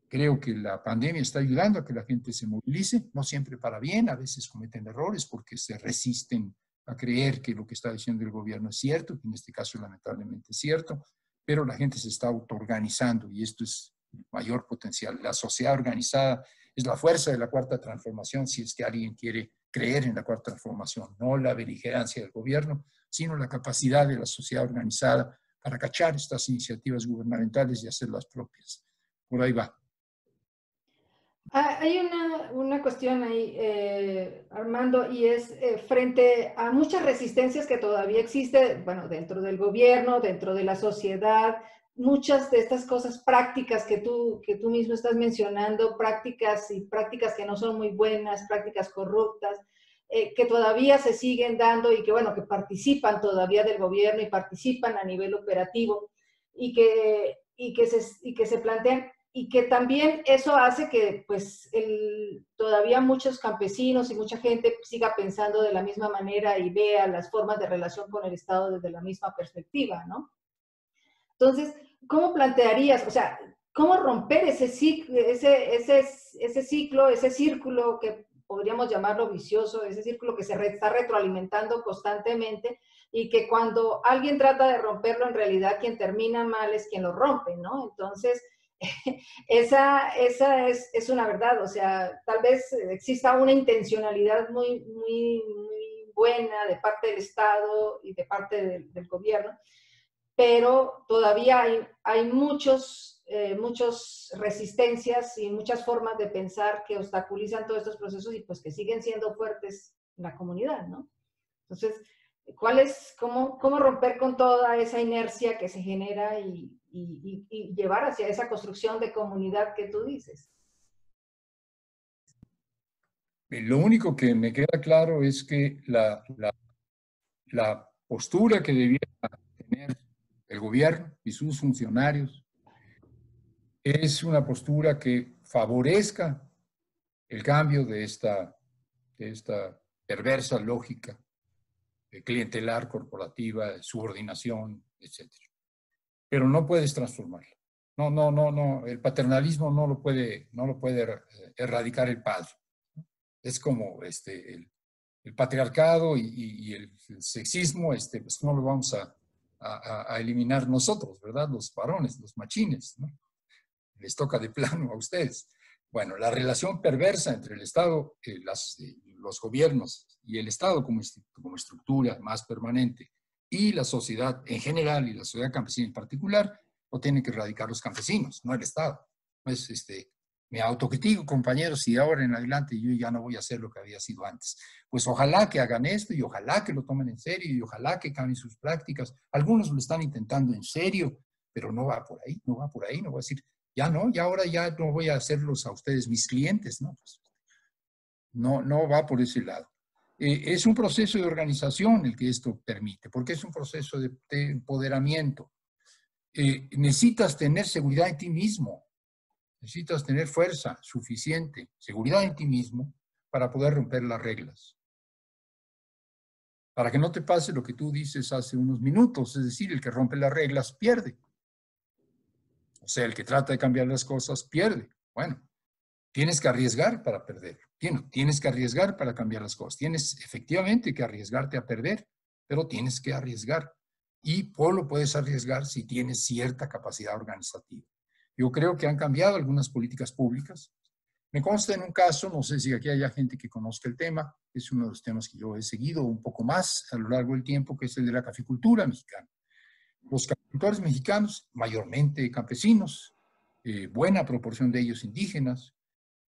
Creo que la pandemia está ayudando a que la gente se movilice, no siempre para bien, a veces cometen errores porque se resisten a creer que lo que está diciendo el gobierno es cierto, que en este caso lamentablemente es cierto, pero la gente se está autoorganizando y esto es el mayor potencial. La sociedad organizada es la fuerza de la cuarta transformación si es que alguien quiere creer en la cuarta transformación, no la beligerancia del gobierno, sino la capacidad de la sociedad organizada para cachar estas iniciativas gubernamentales y hacerlas propias. Por ahí va. Hay una cuestión ahí, Armando, y es frente a muchas resistencias que todavía existen, bueno, dentro del gobierno, dentro de la sociedad, muchas de estas cosas prácticas que tú mismo estás mencionando, prácticas que no son muy buenas, prácticas corruptas, que todavía se siguen dando y que, bueno, que participan todavía del gobierno y participan a nivel operativo y que se plantean y que también eso hace que pues todavía muchos campesinos y mucha gente siga pensando de la misma manera y vea las formas de relación con el Estado desde la misma perspectiva, ¿no? Entonces, ¿cómo plantearías, o sea, cómo romper ese ciclo, ese círculo que podríamos llamarlo vicioso, ese círculo que se está retroalimentando constantemente y que cuando alguien trata de romperlo, en realidad quien termina mal es quien lo rompe, ¿no? Entonces, esa es una verdad, o sea, tal vez exista una intencionalidad muy, muy, muy buena de parte del Estado y de parte del gobierno, pero todavía hay muchas resistencias y muchas formas de pensar que obstaculizan todos estos procesos y pues que siguen siendo fuertes en la comunidad, ¿no? Entonces, cómo romper con toda esa inercia que se genera y llevar hacia esa construcción de comunidad que tú dices? Lo único que me queda claro es que la postura que debiera tener el gobierno y sus funcionarios es una postura que favorezca el cambio de esta perversa lógica clientelar, corporativa, de subordinación, etc. Pero no puedes transformarla. No. El paternalismo no lo puede erradicar el padre. Es como el patriarcado y el sexismo, pues no lo vamos a eliminar nosotros, ¿verdad? Los varones, los machines, ¿no? Les toca de plano a ustedes. Bueno, la relación perversa entre el Estado, los gobiernos y el Estado como estructura más permanente y la sociedad en general y la sociedad campesina en particular, lo tienen que erradicar los campesinos, no el Estado. Pues, me autocritico, compañeros, y ahora en adelante yo ya no voy a hacer lo que había sido antes. Pues ojalá que hagan esto y ojalá que lo tomen en serio y ojalá que cambien sus prácticas. Algunos lo están intentando en serio, pero no va por ahí, no va por ahí, no va a decir, ya no, ya ahora ya no voy a hacerlos a ustedes mis clientes, ¿no? Pues, no va por ese lado. Es un proceso de organización el que esto permite, porque es un proceso de empoderamiento. Necesitas tener seguridad en ti mismo, necesitas tener fuerza suficiente, seguridad en ti mismo, para poder romper las reglas. Para que no te pase lo que tú dices hace unos minutos, es decir, el que rompe las reglas pierde. O sea, el que trata de cambiar las cosas pierde. Bueno, tienes que arriesgar para perder. Tienes que arriesgar para cambiar las cosas. Tienes efectivamente que arriesgarte a perder, pero tienes que arriesgar. Y lo puedes arriesgar si tienes cierta capacidad organizativa. Yo creo que han cambiado algunas políticas públicas. Me consta en un caso, no sé si aquí haya gente que conozca el tema, es uno de los temas que yo he seguido un poco más a lo largo del tiempo, que es el de la caficultura mexicana. Los caficultores mexicanos, mayormente campesinos, buena proporción de ellos indígenas,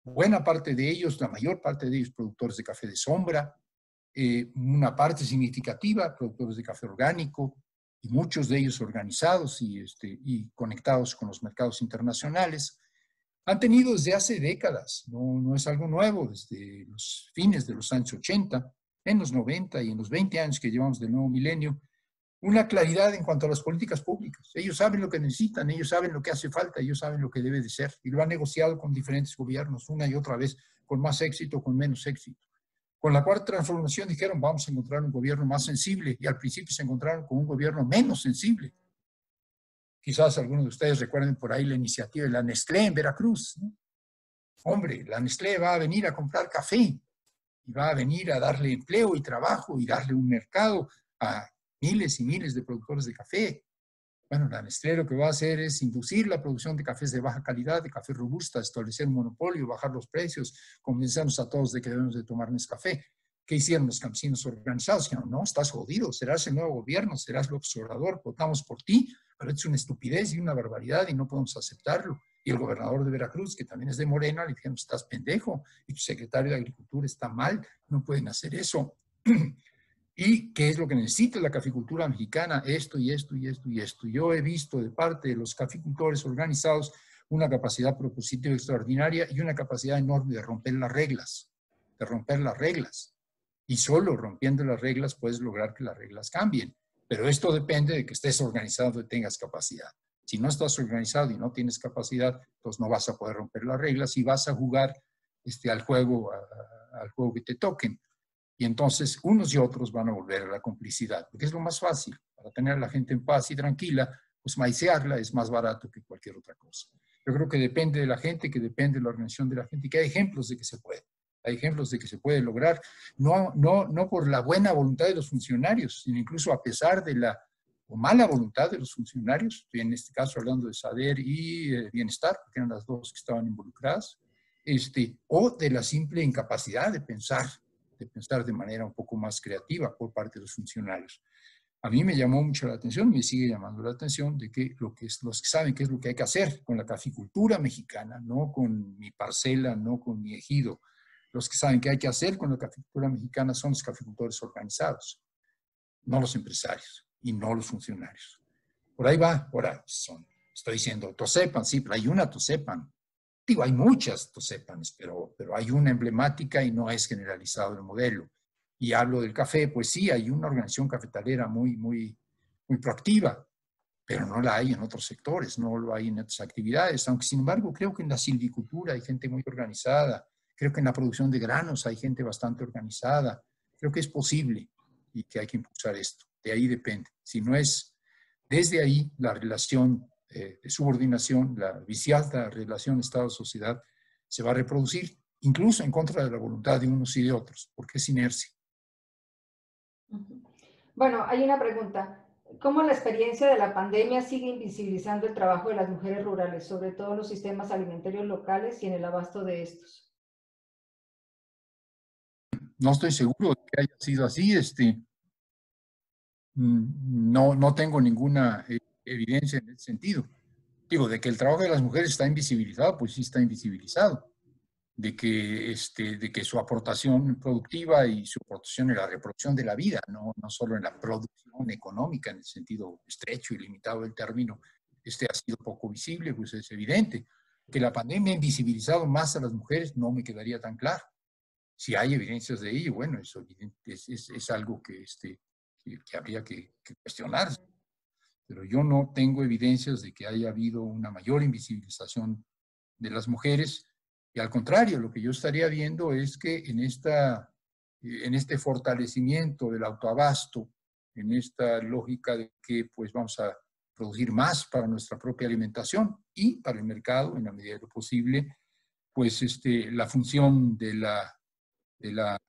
buena parte de ellos, la mayor parte de ellos productores de café de sombra, una parte significativa productores de café orgánico, y muchos de ellos organizados y conectados con los mercados internacionales, han tenido desde hace décadas, no es algo nuevo, desde los fines de los años 80, en los 90 y en los 20 años que llevamos del nuevo milenio, una claridad en cuanto a las políticas públicas. Ellos saben lo que necesitan, ellos saben lo que hace falta, ellos saben lo que debe de ser, y lo han negociado con diferentes gobiernos una y otra vez, con más éxito, con menos éxito. Con la cuarta transformación dijeron, vamos a encontrar un gobierno más sensible, y al principio se encontraron con un gobierno menos sensible. Quizás algunos de ustedes recuerden por ahí la iniciativa de la Nestlé en Veracruz, ¿no? Hombre, la Nestlé va a venir a comprar café, y va a venir a darle empleo y trabajo, y darle un mercado a miles y miles de productores de café. Bueno, la Nestlé lo que va a hacer es inducir la producción de cafés de baja calidad, de café robusta, establecer un monopolio, bajar los precios, convencernos a todos de que debemos de tomar Nescafé. ¿Qué hicieron los campesinos organizados? Dijeron, no, estás jodido, serás el nuevo gobierno, serás el observador, votamos por ti, pero es una estupidez y una barbaridad y no podemos aceptarlo. Y el gobernador de Veracruz, que también es de Morena, le dijeron, estás pendejo y tu secretario de Agricultura está mal, no pueden hacer eso. ¿Y qué es lo que necesita la caficultura mexicana? Esto y esto y esto y esto. Yo he visto de parte de los caficultores organizados una capacidad propositiva extraordinaria y una capacidad enorme de romper las reglas, Y solo rompiendo las reglas puedes lograr que las reglas cambien. Pero esto depende de que estés organizado y tengas capacidad. Si no estás organizado y no tienes capacidad, pues no vas a poder romper las reglas y vas a jugar al juego que te toquen. Y entonces unos y otros van a volver a la complicidad, porque es lo más fácil. Para tener a la gente en paz y tranquila, pues maicearla es más barato que cualquier otra cosa. Yo creo que depende de la gente, que depende de la organización de la gente, y que hay ejemplos de que se puede. Hay ejemplos de que se puede lograr, no por la buena voluntad de los funcionarios, sino incluso a pesar de la mala voluntad de los funcionarios. Estoy en este caso hablando de SADER y Bienestar, porque eran las dos que estaban involucradas, o de la simple incapacidad de pensar de manera un poco más creativa por parte de los funcionarios. A mí me llamó mucho la atención, me sigue llamando la atención, de que los que saben qué es lo que hay que hacer con la caficultura mexicana, no con mi parcela, no con mi ejido, los que saben qué hay que hacer con la caficultura mexicana son los caficultores organizados, no los empresarios y no los funcionarios. Por ahí va, estoy diciendo Tosepan, sí, pero hay una Tosepan. Digo, hay muchas Tosepanes, pero hay una emblemática y no es generalizado el modelo. Y hablo del café, pues sí, hay una organización cafetalera muy proactiva, pero no la hay en otros sectores, no lo hay en otras actividades, aunque sin embargo creo que en la silvicultura hay gente muy organizada, creo que en la producción de granos hay gente bastante organizada, creo que es posible y que hay que impulsar esto. De ahí depende. Si no es desde ahí la relación de subordinación, la viciada relación Estado-sociedad se va a reproducir, incluso en contra de la voluntad de unos y de otros, porque es inercia. Bueno, hay una pregunta. ¿Cómo la experiencia de la pandemia sigue invisibilizando el trabajo de las mujeres rurales, sobre todo en los sistemas alimentarios locales y en el abasto de estos? No estoy seguro de que haya sido así. No tengo ninguna evidencia en ese sentido. Digo, de que el trabajo de las mujeres está invisibilizado, pues sí está invisibilizado. De que su aportación productiva y su aportación en la reproducción de la vida, no solo en la producción económica en el sentido estrecho y limitado del término, ha sido poco visible, pues es evidente. Que la pandemia ha invisibilizado más a las mujeres no me quedaría tan claro. Si hay evidencias de ello, bueno, eso es algo que habría que cuestionar. Pero yo no tengo evidencias de que haya habido una mayor invisibilización de las mujeres, y al contrario, lo que yo estaría viendo es que en este fortalecimiento del autoabasto, en esta lógica de que pues vamos a producir más para nuestra propia alimentación y para el mercado, en la medida de lo posible, pues la función de la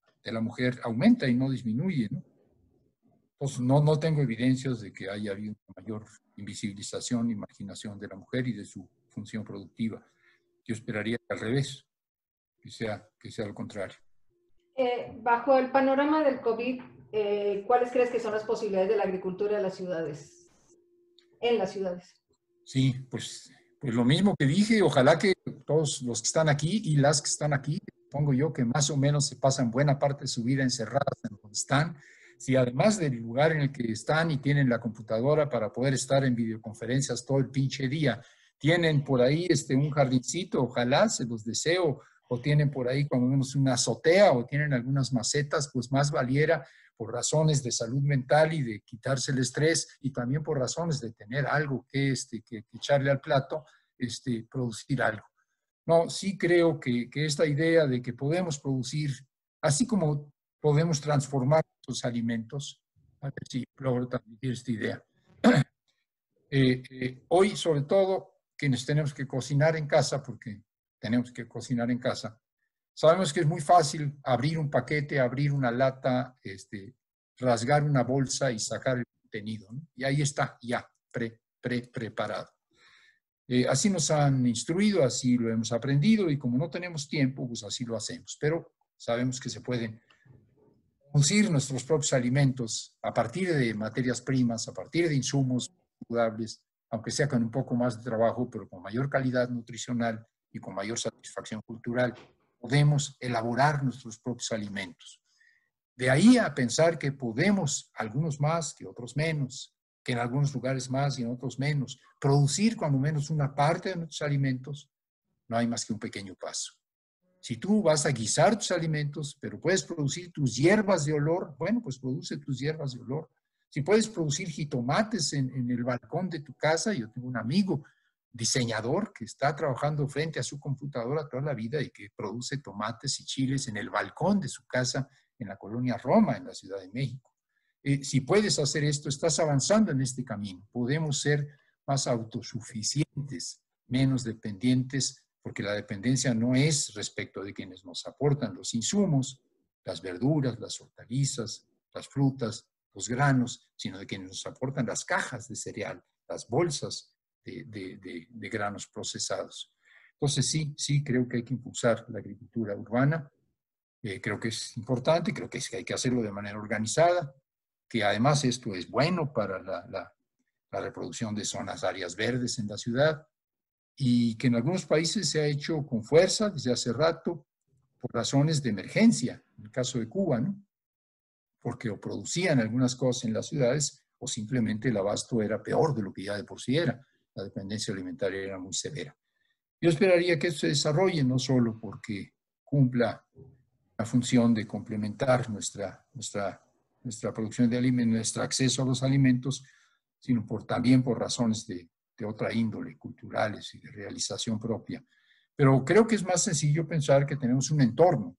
mujer aumenta y no disminuye, ¿no? Entonces, no tengo evidencias de que haya habido una mayor invisibilización y marginación de la mujer y de su función productiva. Yo esperaría que al revés, que sea lo contrario. Bajo el panorama del COVID, ¿cuáles crees que son las posibilidades de la agricultura en las ciudades? Sí, pues lo mismo que dije, ojalá que todos los que están aquí y las que están aquí, pongo yo que más o menos se pasan buena parte de su vida encerradas en donde están, si además del lugar en el que están y tienen la computadora para poder estar en videoconferencias todo el pinche día, tienen por ahí un jardincito, ojalá, se los deseo, o tienen por ahí cuando menos una azotea o tienen algunas macetas, pues más valiera por razones de salud mental y de quitarse el estrés y también por razones de tener algo que echarle al plato, producir algo. No, sí creo que esta idea de que podemos producir, así como podemos transformar los alimentos, a ver si logro transmitir esta idea. Hoy, sobre todo, quienes tenemos que cocinar en casa, porque tenemos que cocinar en casa, sabemos que es muy fácil abrir un paquete, abrir una lata, rasgar una bolsa y sacar el contenido, ¿no? Y ahí está, ya, preparado. Así nos han instruido, así lo hemos aprendido y como no tenemos tiempo, pues así lo hacemos. Pero sabemos que se pueden producir nuestros propios alimentos a partir de materias primas, a partir de insumos saludables, aunque sea con un poco más de trabajo, pero con mayor calidad nutricional y con mayor satisfacción cultural. Podemos elaborar nuestros propios alimentos. De ahí a pensar que podemos, algunos más que otros menos, que en algunos lugares más y en otros menos, producir cuando menos una parte de nuestros alimentos, no hay más que un pequeño paso. Si tú vas a guisar tus alimentos, pero puedes producir tus hierbas de olor, bueno, pues produce tus hierbas de olor. Si puedes producir jitomates en el balcón de tu casa, yo tengo un amigo diseñador que está trabajando frente a su computadora toda la vida y que produce tomates y chiles en el balcón de su casa en la colonia Roma, en la Ciudad de México. Si puedes hacer esto, estás avanzando en este camino. Podemos ser más autosuficientes, menos dependientes, porque la dependencia no es respecto de quienes nos aportan los insumos, las verduras, las hortalizas, las frutas, los granos, sino de quienes nos aportan las cajas de cereal, las bolsas de granos procesados. Entonces sí creo que hay que impulsar la agricultura urbana. Creo que es importante, creo que hay que hacerlo de manera organizada, que además esto es bueno para la reproducción de zonas, áreas verdes en la ciudad, y que en algunos países se ha hecho con fuerza desde hace rato por razones de emergencia, en el caso de Cuba, ¿no? Porque o producían algunas cosas en las ciudades o simplemente el abasto era peor de lo que ya de por sí era. La dependencia alimentaria era muy severa. Yo esperaría que esto se desarrolle no solo porque cumpla la función de complementar nuestra producción de alimentos, nuestro acceso a los alimentos, sino también por razones de otra índole, culturales y de realización propia. Pero creo que es más sencillo pensar que tenemos un entorno,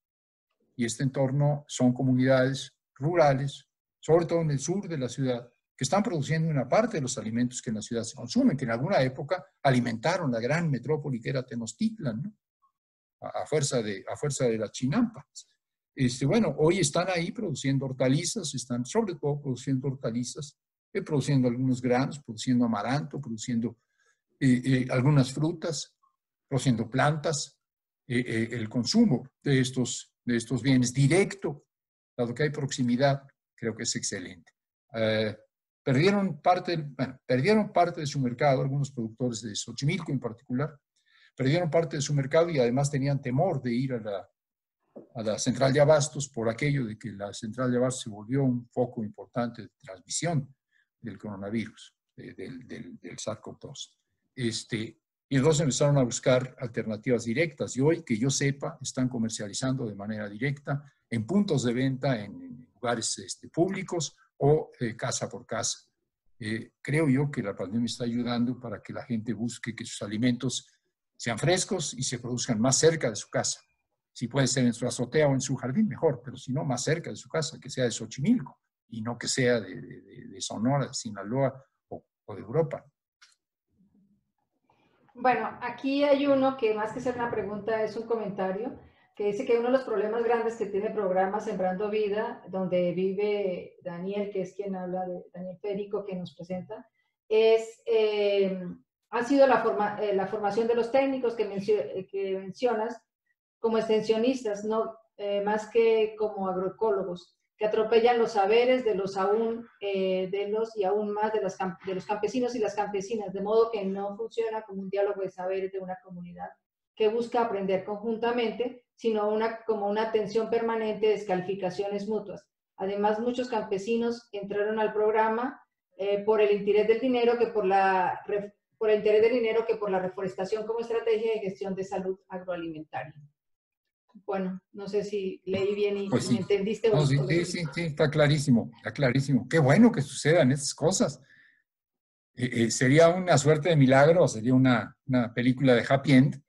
y este entorno son comunidades rurales, sobre todo en el sur de la ciudad, que están produciendo una parte de los alimentos que en la ciudad se consumen, que en alguna época alimentaron la gran metrópoli que era Tenochtitlan, ¿no? a fuerza de las chinampas. Bueno, hoy están ahí produciendo hortalizas, están sobre todo produciendo hortalizas, produciendo algunos granos, produciendo amaranto, produciendo algunas frutas, produciendo plantas. El consumo de estos bienes directo, dado que hay proximidad, creo que es excelente. Perdieron parte de su mercado, algunos productores de Xochimilco en particular, perdieron parte de su mercado y además tenían temor de ir a la central de abastos por aquello de que la central de abastos se volvió un foco importante de transmisión del coronavirus, del SARS-CoV-2. Y entonces empezaron a buscar alternativas directas y hoy, que yo sepa, están comercializando de manera directa en puntos de venta, en lugares públicos o casa por casa. Creo yo que la pandemia está ayudando para que la gente busque que sus alimentos sean frescos y se produzcan más cerca de su casa. Si puede ser en su azotea o en su jardín, mejor, pero si no, más cerca de su casa, que sea de Xochimilco y no que sea de Sonora, de Sinaloa o de Europa. Bueno, aquí hay uno que más que ser una pregunta es un comentario que dice que uno de los problemas grandes que tiene el programa Sembrando Vida, donde vive Daniel, que es quien habla de Daniel Férico, que nos presenta, es, ha sido la formación de los técnicos que mencionas como extensionistas, no más que como agroecólogos, que atropellan los saberes de los aún, de los y aún más de los campesinos y las campesinas, de modo que no funciona como un diálogo de saberes de una comunidad que busca aprender conjuntamente, sino como una tensión permanente de descalificaciones mutuas. Además, muchos campesinos entraron al programa por el interés del dinero que por el interés del dinero que por la reforestación como estrategia de gestión de salud agroalimentaria. Bueno, no sé si leí bien y Pues me sí. entendiste No, sí, o sí, sí, sí, está clarísimo, está clarísimo. Qué bueno que sucedan estas cosas. Sería una suerte de milagro, sería una película de happy end,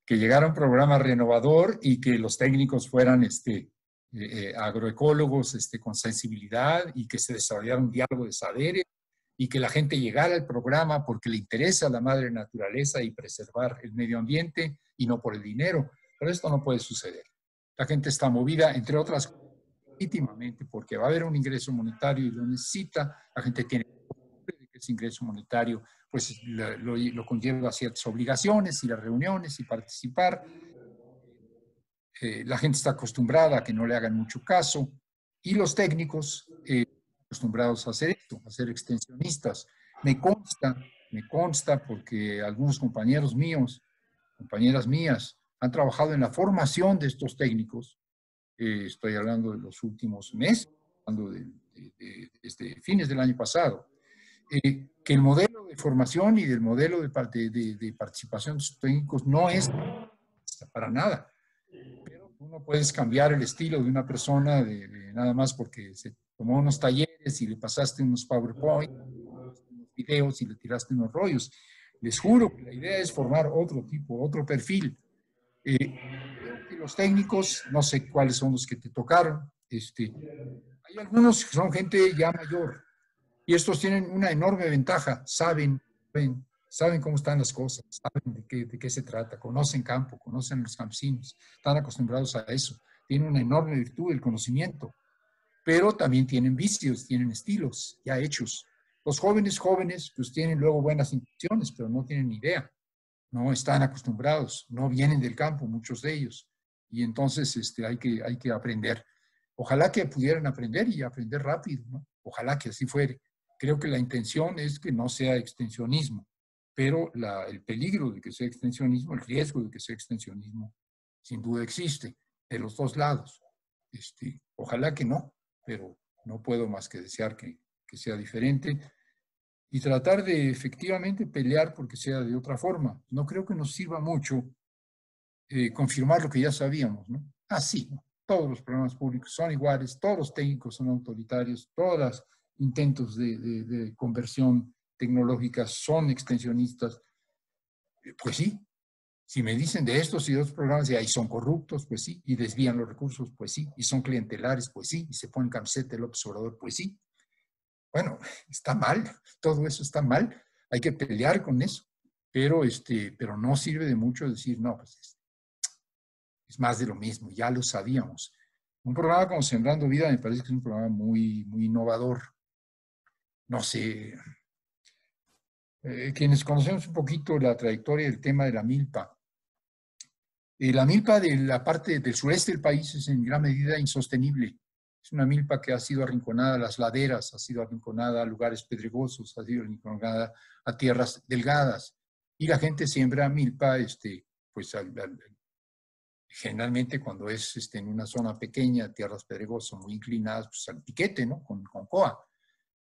que llegara un programa renovador y que los técnicos fueran agroecólogos con sensibilidad y que se desarrollara un diálogo de saberes y que la gente llegara al programa porque le interesa la madre naturaleza y preservar el medio ambiente y no por el dinero. Pero esto no puede suceder. La gente está movida, entre otras cosas, legítimamente, porque va a haber un ingreso monetario y lo necesita. La gente tiene que ese ingreso monetario pues lo conlleva a ciertas obligaciones, ir a reuniones y participar. La gente está acostumbrada a que no le hagan mucho caso y los técnicos acostumbrados a hacer esto, a ser extensionistas. Me consta porque algunos compañeros míos, compañeras mías, han trabajado en la formación de estos técnicos. Estoy hablando de los últimos meses, hablando desde fines del año pasado. Que el modelo de formación y del modelo de participación de los técnicos no es para nada. Pero tú no puedes cambiar el estilo de una persona nada más porque se tomó unos talleres y le pasaste unos PowerPoint, unos videos y le tiraste unos rollos. Les juro que la idea es formar otro tipo, otro perfil. Creo que los técnicos, no sé cuáles son los que te tocaron, hay algunos que son gente ya mayor y estos tienen una enorme ventaja, saben cómo están las cosas, saben de qué se trata, conocen campo, conocen los campesinos, están acostumbrados a eso, tienen una enorme virtud del conocimiento, pero también tienen vicios, tienen estilos ya hechos. Los jóvenes, pues tienen luego buenas intenciones, pero no tienen ni idea, no están acostumbrados, no vienen del campo, muchos de ellos, y entonces hay que aprender. Ojalá que pudieran aprender y aprender rápido, ¿no? Ojalá que así fuere. Creo que la intención es que no sea extensionismo, pero el peligro de que sea extensionismo, el riesgo de que sea extensionismo, sin duda existe, de los dos lados. Ojalá que no, pero no puedo más que desear que sea diferente y tratar de efectivamente pelear porque sea de otra forma. No creo que nos sirva mucho confirmar lo que ya sabíamos, ¿no? Ah, sí, ¿no? Todos los programas públicos son iguales, todos los técnicos son autoritarios, todos los intentos de conversión tecnológica son extensionistas. Pues sí, si me dicen de estos y de otros programas y ahí son corruptos, pues sí, y desvían los recursos, pues sí, y son clientelares, pues sí, y se ponen camiseta del observador, pues sí. Bueno, está mal, todo eso está mal, hay que pelear con eso, pero no sirve de mucho decir, no, pues es más de lo mismo, ya lo sabíamos. Un programa como Sembrando Vida me parece que es un programa muy, muy innovador. No sé, quienes conocemos un poquito la trayectoria del tema de la milpa, la milpa de la parte del sureste del país es en gran medida insostenible. Es una milpa que ha sido arrinconada a las laderas, ha sido arrinconada a lugares pedregosos, ha sido arrinconada a tierras delgadas. Y la gente siembra milpa, pues generalmente cuando es en una zona pequeña, tierras pedregosas muy inclinadas, pues al piquete, ¿no? Con coa.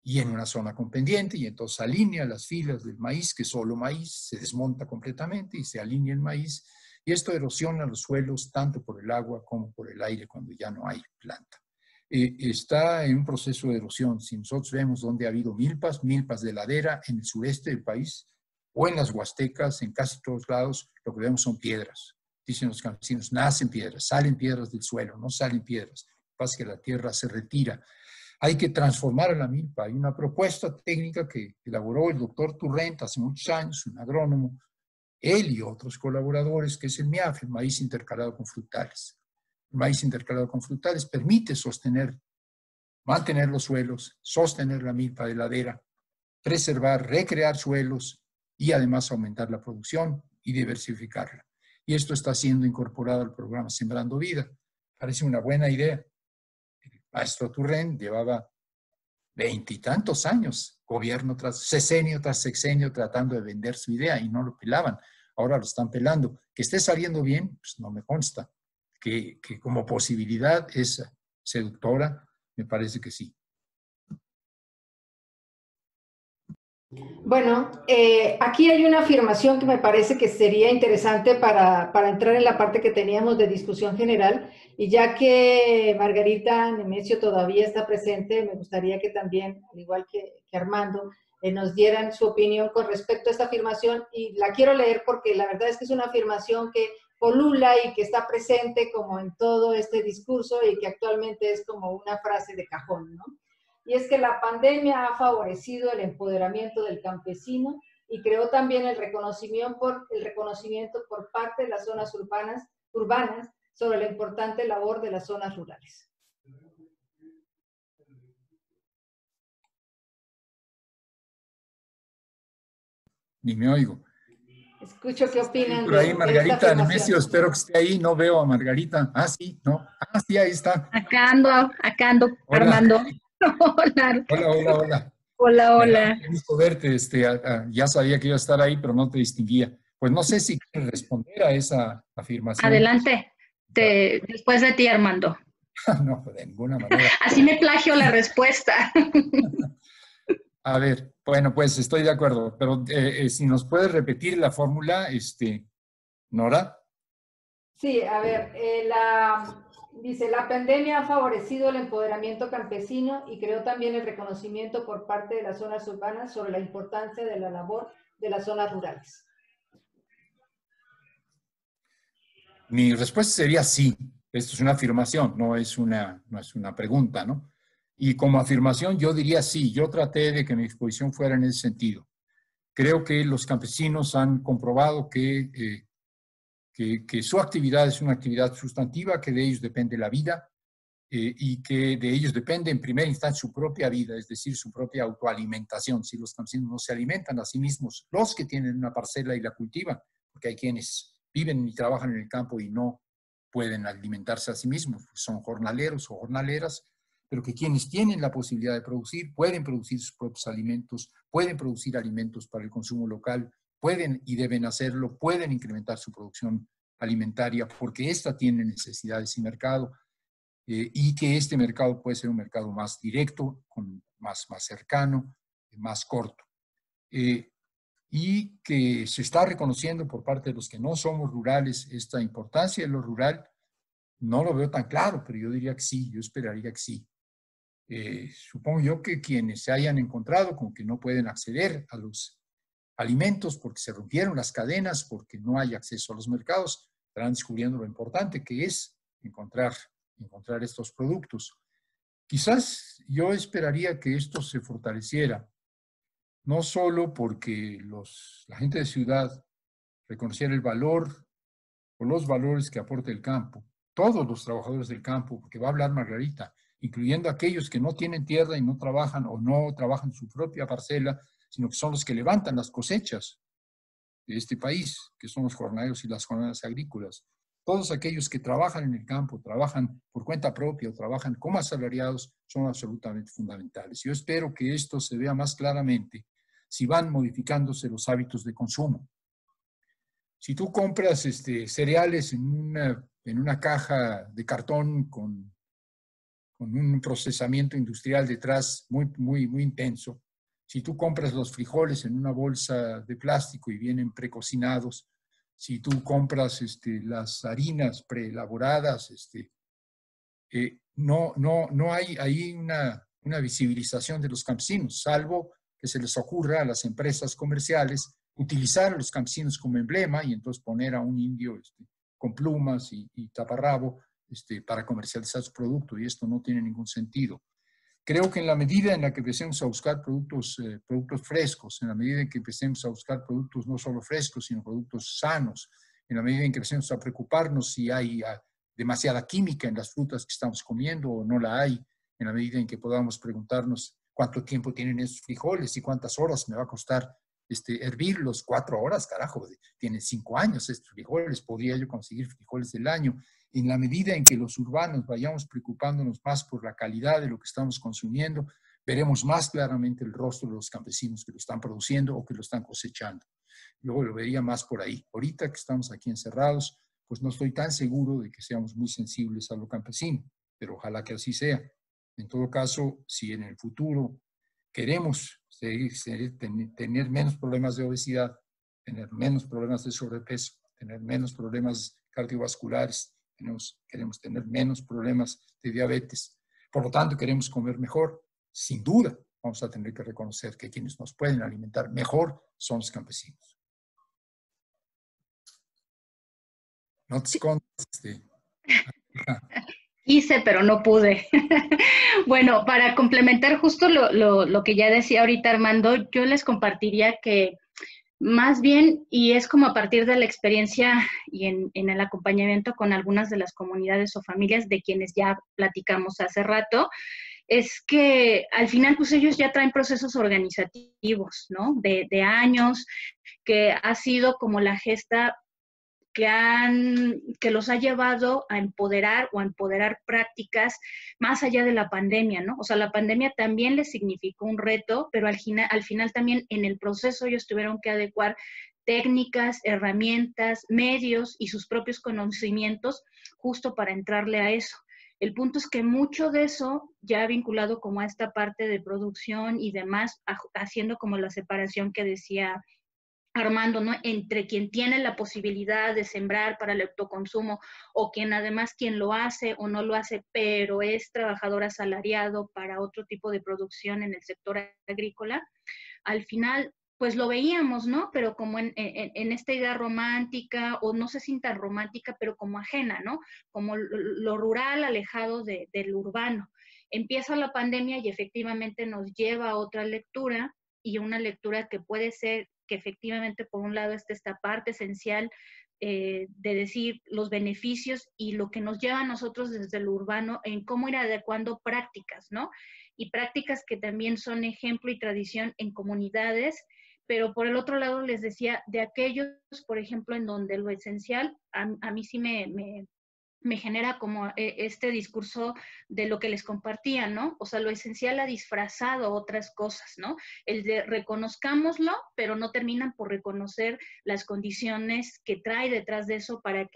Y en una zona con pendiente, y entonces alinea las filas del maíz, que es solo maíz, se desmonta completamente y se alinea el maíz. Y esto erosiona los suelos tanto por el agua como por el aire cuando ya no hay planta. Está en un proceso de erosión. Si nosotros vemos donde ha habido milpas de ladera en el sureste del país o en las huastecas, en casi todos lados, lo que vemos son piedras. Dicen los campesinos, nacen piedras, salen piedras del suelo, no salen piedras. Lo que pasa es que la tierra se retira. Hay que transformar a la milpa. Hay una propuesta técnica que elaboró el doctor Turrent hace muchos años, un agrónomo, él y otros colaboradores, que es el MIAF, el maíz intercalado con frutales. El maíz intercalado con frutales permite mantener los suelos, sostener la milpa de ladera, preservar, recrear suelos y además aumentar la producción y diversificarla. Y esto está siendo incorporado al programa Sembrando Vida. Parece una buena idea. El maestro Turren llevaba 20 y tantos años, sexenio tras sexenio, tratando de vender su idea y no lo pelaban. Ahora lo están pelando. Que esté saliendo bien, pues no me consta. Que como posibilidad es seductora, me parece que sí. Bueno, aquí hay una afirmación que me parece que sería interesante para entrar en la parte que teníamos de discusión general, y ya que Margarita Nemesio todavía está presente, me gustaría que también, al igual que Armando, nos dieran su opinión con respecto a esta afirmación, y la quiero leer porque la verdad es que es una afirmación que polula y que está presente como en todo este discurso y que actualmente es como una frase de cajón, ¿no? Y es que la pandemia ha favorecido el empoderamiento del campesino y creó también el reconocimiento por parte de las zonas urbanas sobre la importante labor de las zonas rurales. Ni me oigo. Escucho qué opinan por ahí de Margarita esta Nemesio, afirmación. espero que esté ahí. No veo a Margarita. Ah, sí, no. Ah, sí, ahí está. Acá ando, Hola. Armando. Hola. Hola. Hola, Me da hola. mucho gusto verte. Ya sabía que iba a estar ahí, pero no te distinguía. Pues no sé si quieres responder a esa afirmación. Adelante. Después de ti, Armando. No, de ninguna manera. Así me plagio la respuesta. A ver, bueno, pues estoy de acuerdo, pero si nos puedes repetir la fórmula, Nora. Sí, a ver, dice, la pandemia ha favorecido el empoderamiento campesino y creó también el reconocimiento por parte de las zonas urbanas sobre la importancia de la labor de las zonas rurales. Mi respuesta sería sí. Esto es una afirmación, no es una pregunta, ¿no? Y como afirmación yo diría sí. Yo traté de que mi exposición fuera en ese sentido. Creo que los campesinos han comprobado que su actividad es una actividad sustantiva, que de ellos depende la vida y que de ellos depende en primera instancia su propia vida, es decir, su propia autoalimentación. Si los campesinos no se alimentan a sí mismos, los que tienen una parcela y la cultivan, porque hay quienes viven y trabajan en el campo y no pueden alimentarse a sí mismos, son jornaleros o jornaleras, pero que quienes tienen la posibilidad de producir, pueden producir sus propios alimentos, pueden producir alimentos para el consumo local, pueden y deben hacerlo, pueden incrementar su producción alimentaria porque ésta tiene necesidades y mercado, y que este mercado puede ser un mercado más directo, más cercano, más corto. Y que se está reconociendo por parte de los que no somos rurales esta importancia de lo rural. No lo veo tan claro, pero yo diría que sí, yo esperaría que sí. Supongo yo que quienes se hayan encontrado con que no pueden acceder a los alimentos porque se rompieron las cadenas, porque no hay acceso a los mercados, estarán descubriendo lo importante que es encontrar estos productos. Quizás yo esperaría que esto se fortaleciera, no solo porque la gente de ciudad reconociera el valor o los valores que aporta el campo, todos los trabajadores del campo, porque va a hablar Margarita, incluyendo aquellos que no tienen tierra y no trabajan o no trabajan su propia parcela, sino que son los que levantan las cosechas de este país, que son los jornaleros y las jornadas agrícolas. Todos aquellos que trabajan en el campo, trabajan por cuenta propia o trabajan como asalariados, son absolutamente fundamentales. Yo espero que esto se vea más claramente si van modificándose los hábitos de consumo. Si tú compras cereales en una caja de cartón con un procesamiento industrial detrás muy intenso, si tú compras los frijoles en una bolsa de plástico y vienen precocinados, si tú compras las harinas preelaboradas, no hay ahí una visibilización de los campesinos, salvo que se les ocurra a las empresas comerciales utilizar a los campesinos como emblema y entonces poner a un indio con plumas y taparrabo para comercializar su producto, y esto no tiene ningún sentido. creo que en la medida en la que empecemos a buscar productos frescos, en la medida en que empecemos a buscar productos no solo frescos, sino productos sanos, en la medida en que empecemos a preocuparnos si hay demasiada química en las frutas que estamos comiendo o no la hay, en la medida en que podamos preguntarnos cuánto tiempo tienen esos frijoles y cuántas horas me va a costar hervirlos. 4 horas, carajo, tienen 5 años estos frijoles, podría yo conseguir frijoles del año. En la medida en que los urbanos vayamos preocupándonos más por la calidad de lo que estamos consumiendo, veremos más claramente el rostro de los campesinos que lo están produciendo o que lo están cosechando. Luego lo vería más por ahí. Ahorita que estamos aquí encerrados, pues no estoy tan seguro de que seamos muy sensibles a lo campesino, pero ojalá que así sea. En todo caso, si en el futuro queremos tener menos problemas de obesidad, tener menos problemas de sobrepeso, tener menos problemas cardiovasculares, queremos tener menos problemas de diabetes, por lo tanto queremos comer mejor, sin duda vamos a tener que reconocer que quienes nos pueden alimentar mejor son los campesinos. No te escondas. Quise, pero no pude. Bueno, para complementar justo lo que ya decía ahorita Armando, yo les compartiría que más bien, y es como a partir de la experiencia y en el acompañamiento con algunas de las comunidades o familias de quienes ya platicamos hace rato, es que al final pues ellos ya traen procesos organizativos, ¿no? De años, que ha sido como la gesta que los ha llevado a empoderar o a empoderar prácticas más allá de la pandemia, ¿no? O sea, la pandemia también les significó un reto, pero al final también en el proceso ellos tuvieron que adecuar técnicas, herramientas, medios y sus propios conocimientos justo para entrarle a eso. El punto es que mucho de eso, ya vinculado como a esta parte de producción y demás, haciendo como la separación que decía Armando, ¿no? Entre quien tiene la posibilidad de sembrar para el autoconsumo o quien lo hace o no lo hace, pero es trabajador asalariado para otro tipo de producción en el sector agrícola, al final pues lo veíamos, ¿no? Pero como en esta idea romántica, o no sé si tan romántica, pero como ajena, ¿no? Como lo rural alejado del urbano. Empieza la pandemia y efectivamente nos lleva a otra lectura, y una lectura que puede ser que efectivamente por un lado está esta parte esencial de decir los beneficios y lo que nos lleva a nosotros desde lo urbano en cómo ir adecuando prácticas, ¿no? Y prácticas que también son ejemplo y tradición en comunidades, pero por el otro lado les decía, de aquellos, por ejemplo, en donde lo esencial, a mí sí me genera como este discurso de lo que les compartía, ¿no? O sea, lo esencial ha disfrazado otras cosas, ¿no? El de reconozcámoslo, pero no terminan por reconocer las condiciones que trae detrás de eso para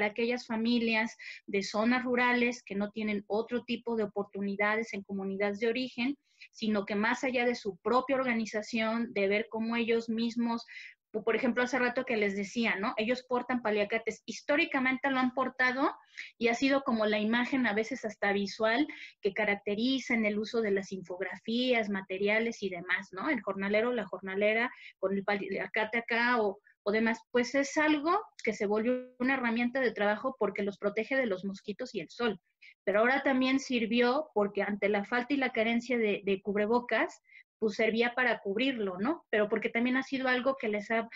aquellas familias de zonas rurales que no tienen otro tipo de oportunidades en comunidades de origen, sino que más allá de su propia organización, de ver cómo ellos mismos, por ejemplo, hace rato que les decía, ¿no? Ellos portan paliacates, históricamente lo han portado y ha sido como la imagen a veces hasta visual que caracteriza en el uso de las infografías, materiales y demás, ¿no? El jornalero, la jornalera con el paliacate acá o demás, pues es algo que se volvió una herramienta de trabajo porque los protege de los mosquitos y el sol. Pero ahora también sirvió porque ante la falta y la carencia de cubrebocas, pues servía para cubrirlo, ¿no? Pero porque también ha sido algo que les ha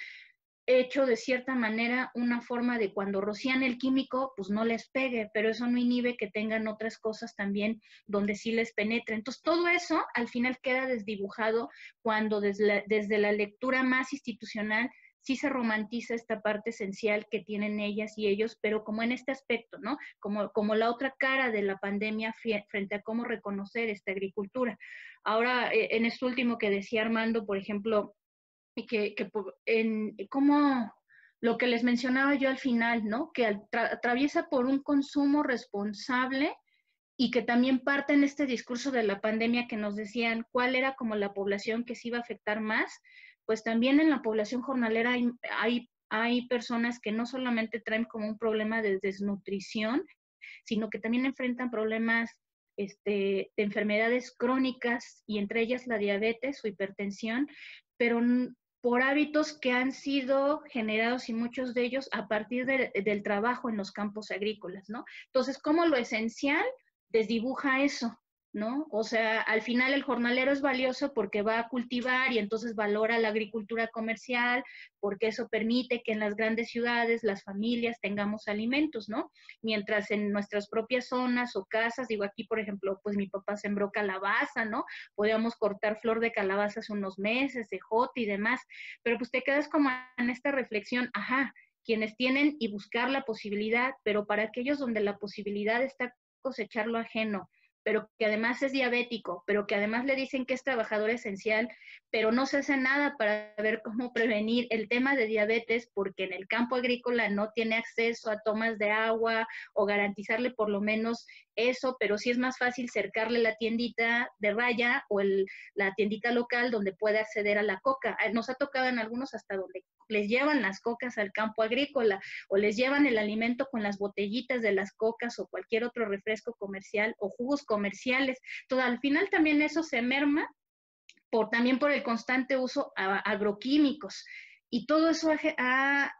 hecho de cierta manera una forma de cuando rocían el químico, pues no les pegue, pero eso no inhibe que tengan otras cosas también donde sí les penetre. Entonces todo eso al final queda desdibujado cuando desde la lectura más institucional sí se romantiza esta parte esencial que tienen ellas y ellos, pero como en este aspecto, ¿no? Como la otra cara de la pandemia frente a cómo reconocer esta agricultura. Ahora, en esto último que decía Armando, por ejemplo, como lo que les mencionaba yo al final, ¿no? Que atraviesa por un consumo responsable y que también parte en este discurso de la pandemia que nos decían cuál era como la población que se iba a afectar más, pues también en la población jornalera hay personas que no solamente traen como un problema de desnutrición, sino que también enfrentan problemas de enfermedades crónicas y entre ellas la diabetes o hipertensión, pero por hábitos que han sido generados y muchos de ellos a partir del trabajo en los campos agrícolas, ¿no? Entonces, ¿cómo lo esencial desdibuja eso? ¿no? O sea, al final el jornalero es valioso porque va a cultivar y entonces valora la agricultura comercial, porque eso permite que en las grandes ciudades las familias tengamos alimentos, ¿no? Mientras en nuestras propias zonas o casas, digo aquí, por ejemplo, pues mi papá sembró calabaza, ¿no? Podíamos cortar flor de calabaza hace unos meses, ejote y demás, pero pues te quedas como en esta reflexión, ajá, quienes tienen y buscar la posibilidad, pero para aquellos donde la posibilidad está cosechar lo ajeno, pero que además es diabético, pero que además le dicen que es trabajador esencial, pero no se hace nada para ver cómo prevenir el tema de diabetes porque en el campo agrícola no tiene acceso a tomas de agua o garantizarle por lo menos eso, pero sí es más fácil cercarle la tiendita de raya o la tiendita local donde puede acceder a la coca. Nos ha tocado en algunos hasta donde les llevan las cocas al campo agrícola o les llevan el alimento con las botellitas de las cocas o cualquier otro refresco comercial o jugos comerciales. Todo, al final también eso se merma también por el constante uso agroquímicos y todo eso ha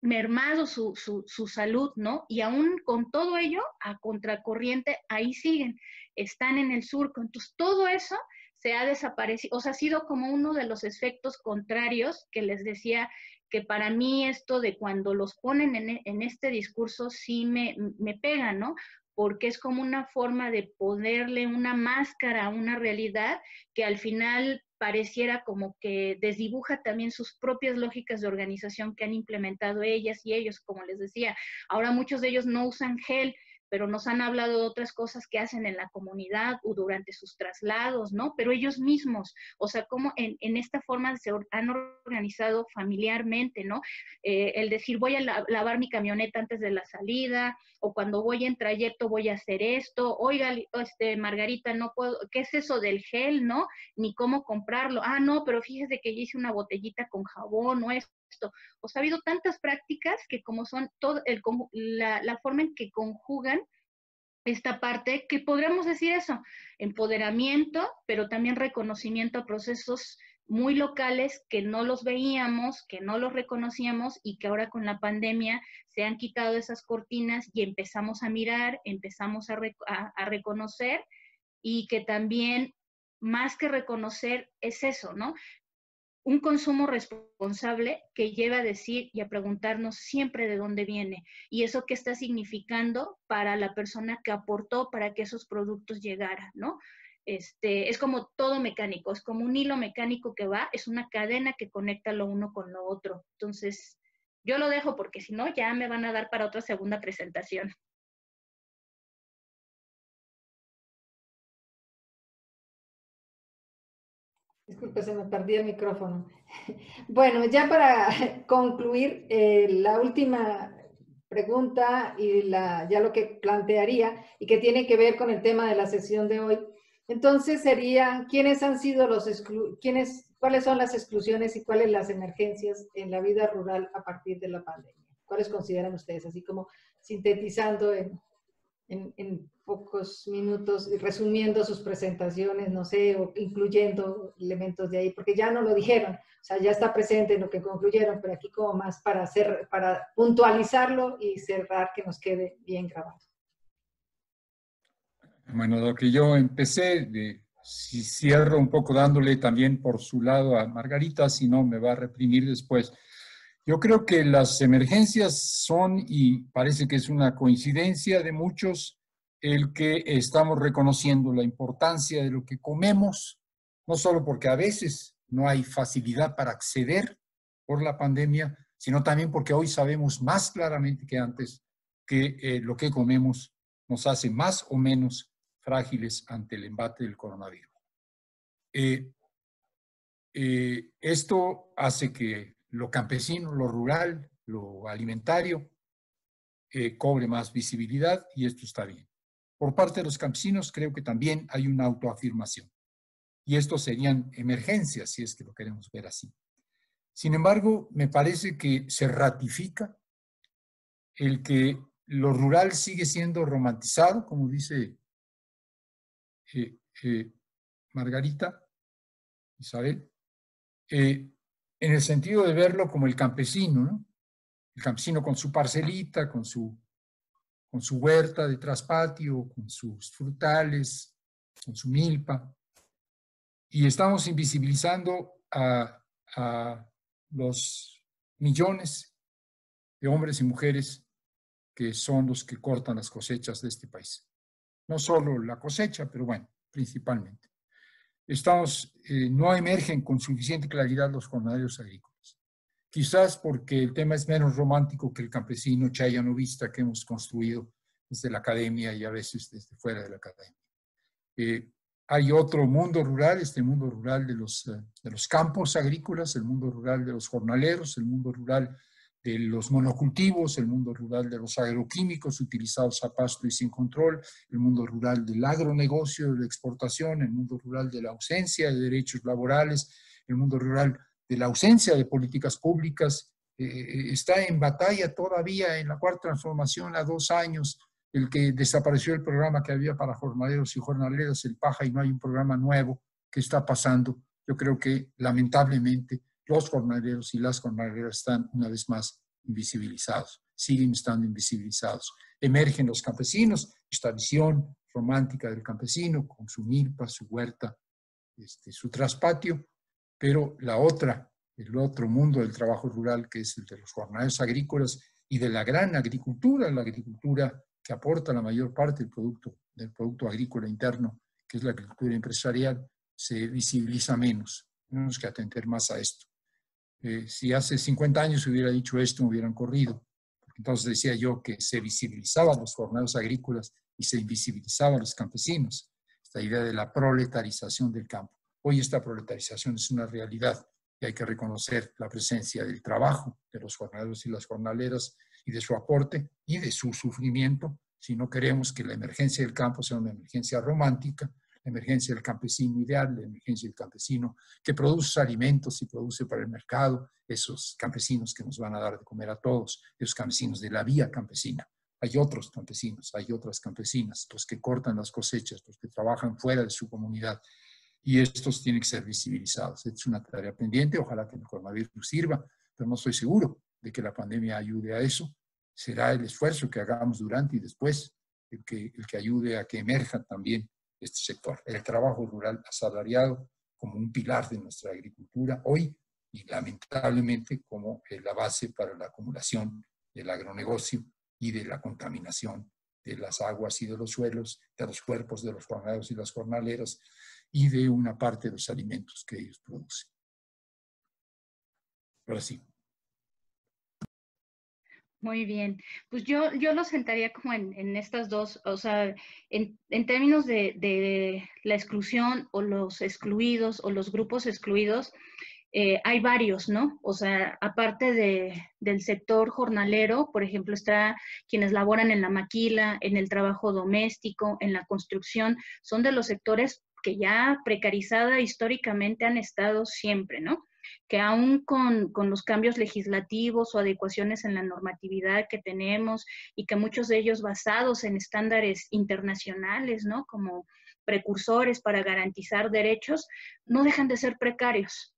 mermado su salud, ¿no? Y aún con todo ello, a contracorriente, ahí siguen, están en el surco. Entonces, todo eso se ha desaparecido, o sea, ha sido como uno de los efectos contrarios que les decía que para mí esto de cuando los ponen en este discurso sí me pega, ¿no? Porque es como una forma de ponerle una máscara a una realidad que al final pareciera como que desdibuja también sus propias lógicas de organización que han implementado ellas y ellos, como les decía. Ahora muchos de ellos no usan gel, pero nos han hablado de otras cosas que hacen en la comunidad o durante sus traslados, ¿no? Pero ellos mismos, o sea, como en esta forma se han organizado familiarmente, ¿no? El decir, voy a lavar mi camioneta antes de la salida, o cuando voy en trayecto voy a hacer esto, oiga, Margarita, no puedo, ¿qué es eso del gel, no? Ni cómo comprarlo, ah, no, pero fíjese que yo hice una botellita con jabón o esto. O sea, ha habido tantas prácticas que como son todo la forma en que conjugan esta parte, que podríamos decir eso, empoderamiento, pero también reconocimiento a procesos muy locales que no los veíamos, que no los reconocíamos y que ahora con la pandemia se han quitado esas cortinas y empezamos a mirar, empezamos a reconocer y que también más que reconocer es eso, ¿no? Un consumo responsable que lleva a decir y a preguntarnos siempre de dónde viene y eso qué está significando para la persona que aportó para que esos productos llegaran, ¿no? Es como todo mecánico, es como un hilo mecánico que va, es una cadena que conecta lo uno con lo otro. Entonces, yo lo dejo porque si no, ya me van a dar para otra segunda presentación. Disculpe, se me perdí el micrófono. Bueno, ya para concluir, la última pregunta y ya lo que plantearía y que tiene que ver con el tema de la sesión de hoy, entonces sería, ¿quiénes han sido cuáles son las exclusiones y cuáles las emergencias en la vida rural a partir de la pandemia? ¿Cuáles consideran ustedes? Así como sintetizando en pocos minutos y resumiendo sus presentaciones, no sé, o incluyendo elementos de ahí, porque ya no lo dijeron, o sea, ya está presente en lo que concluyeron, pero aquí como más para puntualizarlo y cerrar que nos quede bien grabado. Bueno, lo que yo empecé, si cierro un poco dándole también por su lado a Margarita, si no me va a reprimir después. Yo creo que las emergencias son, y parece que es una coincidencia de muchos, el que estamos reconociendo la importancia de lo que comemos, no solo porque a veces no hay facilidad para acceder por la pandemia, sino también porque hoy sabemos más claramente que antes que lo que comemos nos hace más o menos frágiles ante el embate del coronavirus. Esto hace que lo campesino, lo rural, lo alimentario, cobre más visibilidad y esto está bien. Por parte de los campesinos creo que también hay una autoafirmación y esto serían emergencias si es que lo queremos ver así. Sin embargo, me parece que se ratifica el que lo rural sigue siendo romantizado, como dice Margarita, Isabel, en el sentido de verlo como el campesino, ¿no? El campesino con su parcelita, con su huerta de traspatio, con sus frutales, con su milpa, y estamos invisibilizando a los millones de hombres y mujeres que son los que cortan las cosechas de este país. No solo la cosecha, pero bueno, principalmente. No emergen con suficiente claridad los jornaleros agrícolas. Quizás porque el tema es menos romántico que el campesino chayanovista que hemos construido desde la academia y a veces desde fuera de la academia. Hay otro mundo rural, este mundo rural de los campos agrícolas, el mundo rural de los jornaleros, el mundo rural de los monocultivos, el mundo rural de los agroquímicos utilizados a pasto y sin control, el mundo rural del agronegocio, de la exportación, el mundo rural de la ausencia de derechos laborales, el mundo rural de la ausencia de políticas públicas. Está en batalla todavía en la cuarta transformación a 2 años, el que desapareció el programa que había para jornaleros y jornaleras, el PAJA, y no hay un programa nuevo que está pasando. Yo creo que lamentablemente los jornaleros y las jornaleras están una vez más invisibilizados, siguen estando invisibilizados. Emergen los campesinos, esta visión romántica del campesino con su milpa, su huerta, su traspatio, pero el otro mundo del trabajo rural, que es el de los jornaleros agrícolas y de la gran agricultura, la agricultura que aporta la mayor parte del producto agrícola interno, que es la agricultura empresarial, se visibiliza menos. Tenemos que atender más a esto. Si hace 50 años hubiera dicho esto, me hubieran corrido. Entonces decía yo que se visibilizaban los jornaleros agrícolas y se invisibilizaban los campesinos. Esta idea de la proletarización del campo. Hoy esta proletarización es una realidad y hay que reconocer la presencia del trabajo de los jornaleros y las jornaleras y de su aporte y de su sufrimiento, si no queremos que la emergencia del campo sea una emergencia romántica, la emergencia del campesino ideal, la emergencia del campesino que produce alimentos y produce para el mercado, esos campesinos que nos van a dar de comer a todos, esos campesinos de la vía campesina. Hay otros campesinos, hay otras campesinas, los que cortan las cosechas, los que trabajan fuera de su comunidad, y estos tienen que ser visibilizados. Es una tarea pendiente, ojalá que el coronavirus sirva, pero no estoy seguro de que la pandemia ayude a eso. Será el esfuerzo que hagamos durante y después el que ayude a que emerja también este sector. El trabajo rural asalariado como un pilar de nuestra agricultura hoy y lamentablemente como la base para la acumulación del agronegocio y de la contaminación de las aguas y de los suelos, de los cuerpos de los jornaleros y las jornaleras y de una parte de los alimentos que ellos producen. Ahora sí. Muy bien, pues yo lo sentaría como en estas dos, o sea, en términos de la exclusión o los excluidos o los grupos excluidos, hay varios, ¿no? O sea, aparte del sector jornalero, por ejemplo, está quienes laboran en la maquila, en el trabajo doméstico, en la construcción, son de los sectores que ya precarizada históricamente han estado siempre, ¿no? Que aún con los cambios legislativos o adecuaciones en la normatividad que tenemos y que muchos de ellos basados en estándares internacionales, ¿no? Como precursores para garantizar derechos, no dejan de ser precarios.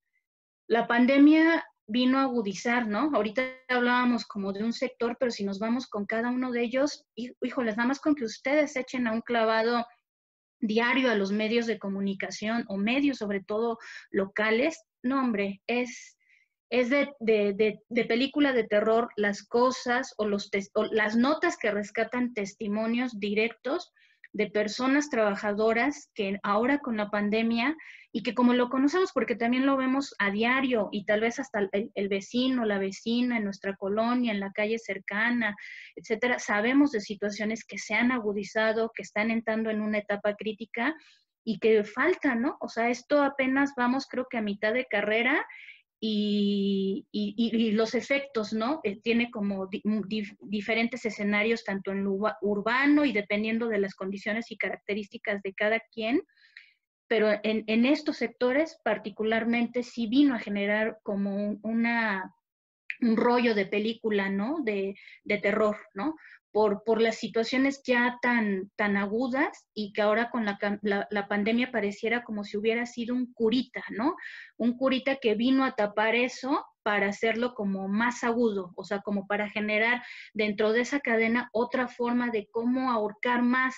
La pandemia vino a agudizar, ¿no? Ahorita hablábamos como de un sector, pero si nos vamos con cada uno de ellos, híjoles, nada más con que ustedes echen a un clavado diario a los medios de comunicación o medios sobre todo locales, no hombre, es de película de terror las cosas o las notas que rescatan testimonios directos de personas trabajadoras que ahora con la pandemia y que como lo conocemos porque también lo vemos a diario y tal vez hasta el vecino, la vecina en nuestra colonia, en la calle cercana, etcétera, sabemos de situaciones que se han agudizado, que están entrando en una etapa crítica y que falta, ¿no? O sea, esto apenas vamos creo que a mitad de carrera y los efectos, ¿no? Tiene como diferentes escenarios, tanto en lo urbano y dependiendo de las condiciones y características de cada quien, pero en estos sectores particularmente sí vino a generar como rollo de película, ¿no? De terror, ¿no? Por las situaciones ya tan agudas y que ahora con la pandemia pareciera como si hubiera sido un curita, ¿no? Un curita que vino a tapar eso para hacerlo como más agudo, o sea, como para generar dentro de esa cadena otra forma de cómo ahorcar más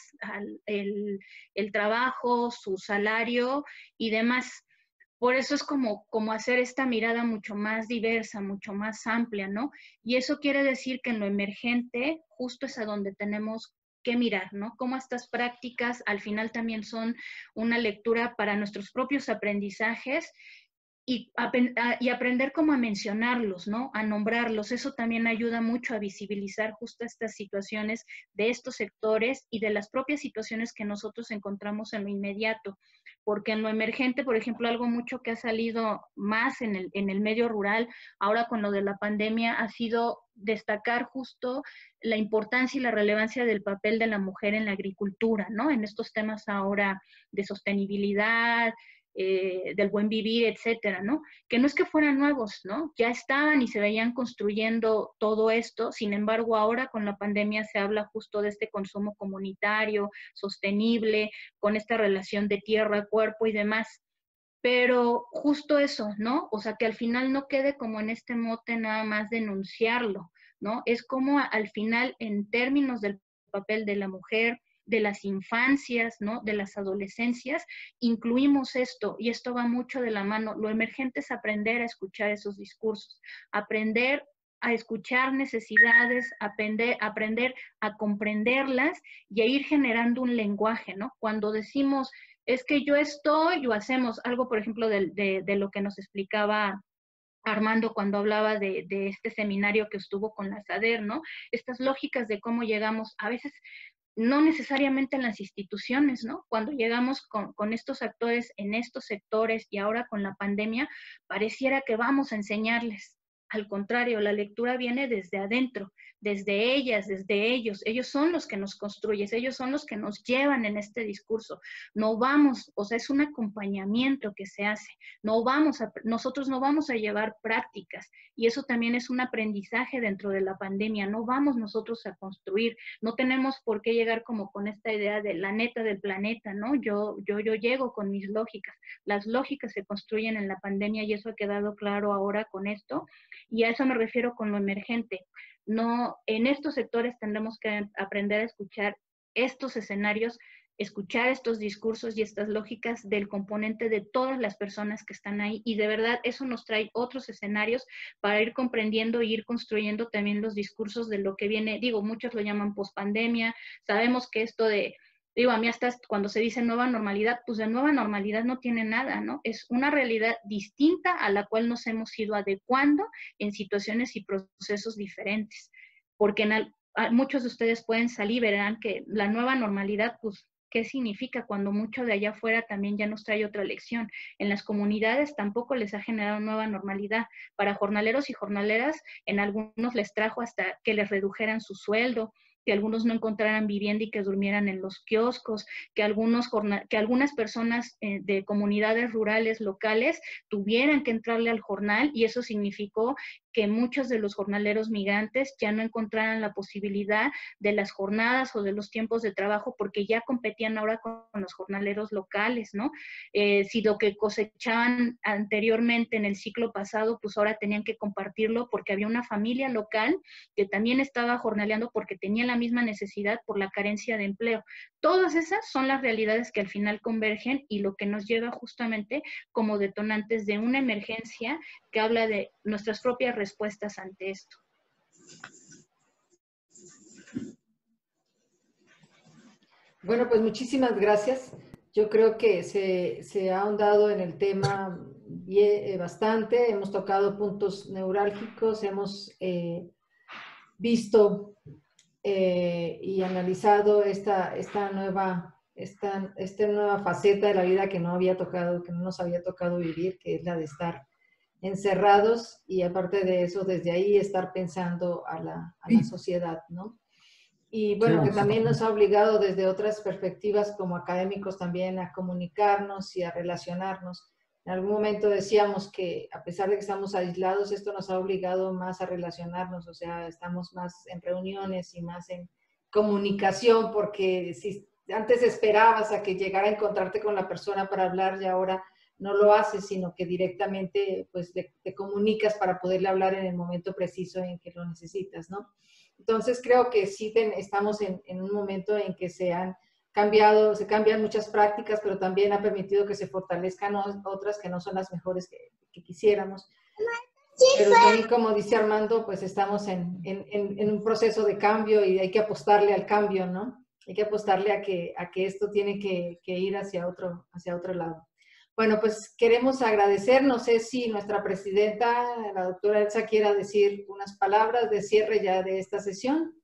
el trabajo, su salario y demás. Por eso es como hacer esta mirada mucho más diversa, mucho más amplia, ¿no? Y eso quiere decir que en lo emergente justo es a donde tenemos que mirar, ¿no? Cómo estas prácticas al final también son una lectura para nuestros propios aprendizajes y aprender cómo a mencionarlos, ¿no? A nombrarlos. Eso también ayuda mucho a visibilizar justo estas situaciones de estos sectores y de las propias situaciones que nosotros encontramos en lo inmediato. Porque en lo emergente, por ejemplo, algo mucho que ha salido más en el medio rural, ahora con lo de la pandemia, ha sido destacar justo la importancia y la relevancia del papel de la mujer en la agricultura, ¿no? En estos temas ahora de sostenibilidad, del buen vivir, etcétera, ¿no? Que no es que fueran nuevos, ¿no? Ya estaban y se veían construyendo todo esto, sin embargo, ahora con la pandemia se habla justo de este consumo comunitario, sostenible, con esta relación de tierra, cuerpo y demás. Pero justo eso, ¿no? O sea, que al final no quede como en este mote nada más denunciarlo, ¿no? Es como al final, en términos del papel de la mujer, de las infancias, ¿no? De las adolescencias, incluimos esto, y esto va mucho de la mano. Lo emergente es aprender a escuchar esos discursos, aprender a escuchar necesidades, aprender a comprenderlas y a ir generando un lenguaje, ¿no? Cuando decimos, es que yo estoy, o hacemos algo, por ejemplo, de lo que nos explicaba Armando cuando hablaba de este seminario que estuvo con la SADER, ¿no? Estas lógicas de cómo llegamos, a veces no necesariamente en las instituciones, ¿no? Cuando llegamos con estos actores en estos sectores y ahora con la pandemia, pareciera que vamos a enseñarles. Al contrario, la lectura viene desde adentro, desde ellas, desde ellos. Ellos son los que nos construyen, ellos son los que nos llevan en este discurso. No vamos, o sea, es un acompañamiento que se hace. Nosotros no vamos a llevar prácticas y eso también es un aprendizaje dentro de la pandemia. No vamos nosotros a construir, no tenemos por qué llegar como con esta idea de la neta del planeta, ¿no? Yo llego con mis lógicas. Las lógicas se construyen en la pandemia y eso ha quedado claro ahora con esto. Y a eso me refiero con lo emergente. No, en estos sectores tendremos que aprender a escuchar estos escenarios, escuchar estos discursos y estas lógicas del componente de todas las personas que están ahí. Y de verdad eso nos trae otros escenarios para ir comprendiendo e ir construyendo también los discursos de lo que viene. Digo, muchos lo llaman pospandemia. Sabemos que esto de, digo, a mí hasta cuando se dice nueva normalidad, pues de nueva normalidad no tiene nada, ¿no? Es una realidad distinta a la cual nos hemos ido adecuando en situaciones y procesos diferentes. Porque muchos de ustedes pueden salir, verán que la nueva normalidad, pues, ¿qué significa cuando mucho de allá afuera también ya nos trae otra lección? En las comunidades tampoco les ha generado nueva normalidad. Para jornaleros y jornaleras, en algunos les trajo hasta que les redujeran su sueldo, que algunos no encontraran vivienda y que durmieran en los kioscos, que algunas personas de comunidades rurales locales tuvieran que entrarle al jornal y eso significó que muchos de los jornaleros migrantes ya no encontraran la posibilidad de las jornadas o de los tiempos de trabajo porque ya competían ahora con los jornaleros locales, ¿no? Si lo que cosechaban anteriormente en el ciclo pasado, pues ahora tenían que compartirlo porque había una familia local que también estaba jornaleando porque tenía la misma necesidad por la carencia de empleo. Todas esas son las realidades que al final convergen y lo que nos lleva justamente como detonantes de una emergencia que habla de nuestras propias respuestas ante esto. Bueno, pues muchísimas gracias. Yo creo que se ha ahondado en el tema bastante, hemos tocado puntos neurálgicos, hemos visto y analizado esta nueva faceta de la vida que no había tocado, que no nos había tocado vivir, que es la de estar encerrados y aparte de eso, desde ahí estar pensando a la sociedad, ¿no? Y bueno, que también nos ha obligado desde otras perspectivas como académicos también a comunicarnos y a relacionarnos, En algún momento decíamos que a pesar de que estamos aislados, esto nos ha obligado más a relacionarnos, o sea, estamos más en reuniones y más en comunicación, porque si antes esperabas a que llegara a encontrarte con la persona para hablar y ahora no lo haces, sino que directamente pues te comunicas para poderle hablar en el momento preciso en que lo necesitas, ¿no? Entonces creo que sí estamos en un momento en que se cambian muchas prácticas, pero también ha permitido que se fortalezcan otras que no son las mejores que quisiéramos. Pero también, como dice Armando, pues estamos en un proceso de cambio y hay que apostarle al cambio, ¿no? Hay que apostarle a que esto tiene que ir hacia otro lado. Bueno, pues queremos agradecer, no sé si nuestra presidenta, la doctora Elsa, quiera decir unas palabras de cierre ya de esta sesión.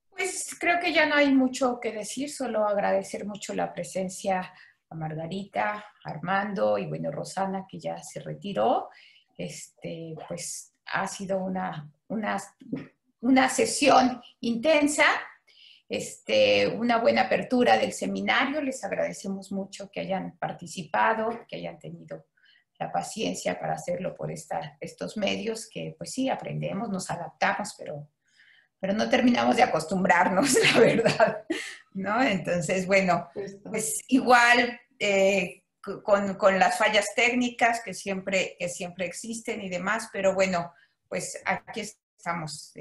Pues creo que ya no hay mucho que decir, solo agradecer mucho la presencia a Margarita, a Armando y bueno, Rosana, que ya se retiró. Pues ha sido una sesión intensa, una buena apertura del seminario. Les agradecemos mucho que hayan participado, que hayan tenido la paciencia para hacerlo por estos medios, que pues sí, aprendemos, nos adaptamos, pero no terminamos de acostumbrarnos, la verdad, ¿no? Entonces, bueno, pues igual con las fallas técnicas que siempre existen y demás, pero bueno, pues aquí estamos,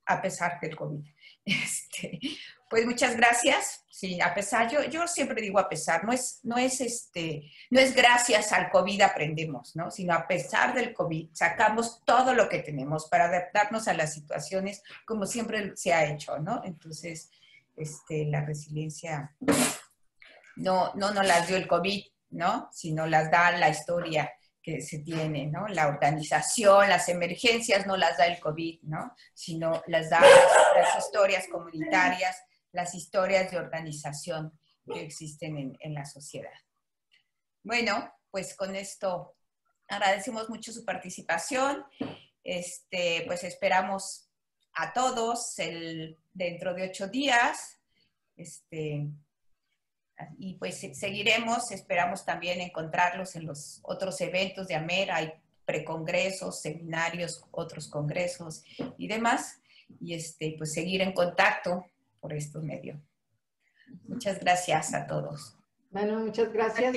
a pesar del COVID. Pues muchas gracias. Sí, a pesar, yo siempre digo a pesar, no es gracias al COVID aprendemos, ¿no? Sino a pesar del COVID sacamos todo lo que tenemos para adaptarnos a las situaciones como siempre se ha hecho, ¿no? Entonces, la resiliencia no nos las dio el COVID, ¿no? Sino las da la historia que se tiene, ¿no? La organización, las emergencias no las da el COVID, ¿no? Sino las da las historias comunitarias, las historias de organización que existen en la sociedad. Bueno, pues con esto agradecemos mucho su participación. Pues esperamos a todos dentro de 8 días. Y pues seguiremos, esperamos también encontrarlos en los otros eventos de AMER. Hay precongresos, seminarios, otros congresos y demás. Y pues seguir en contacto por estos medios. Muchas gracias a todos. Bueno, muchas gracias.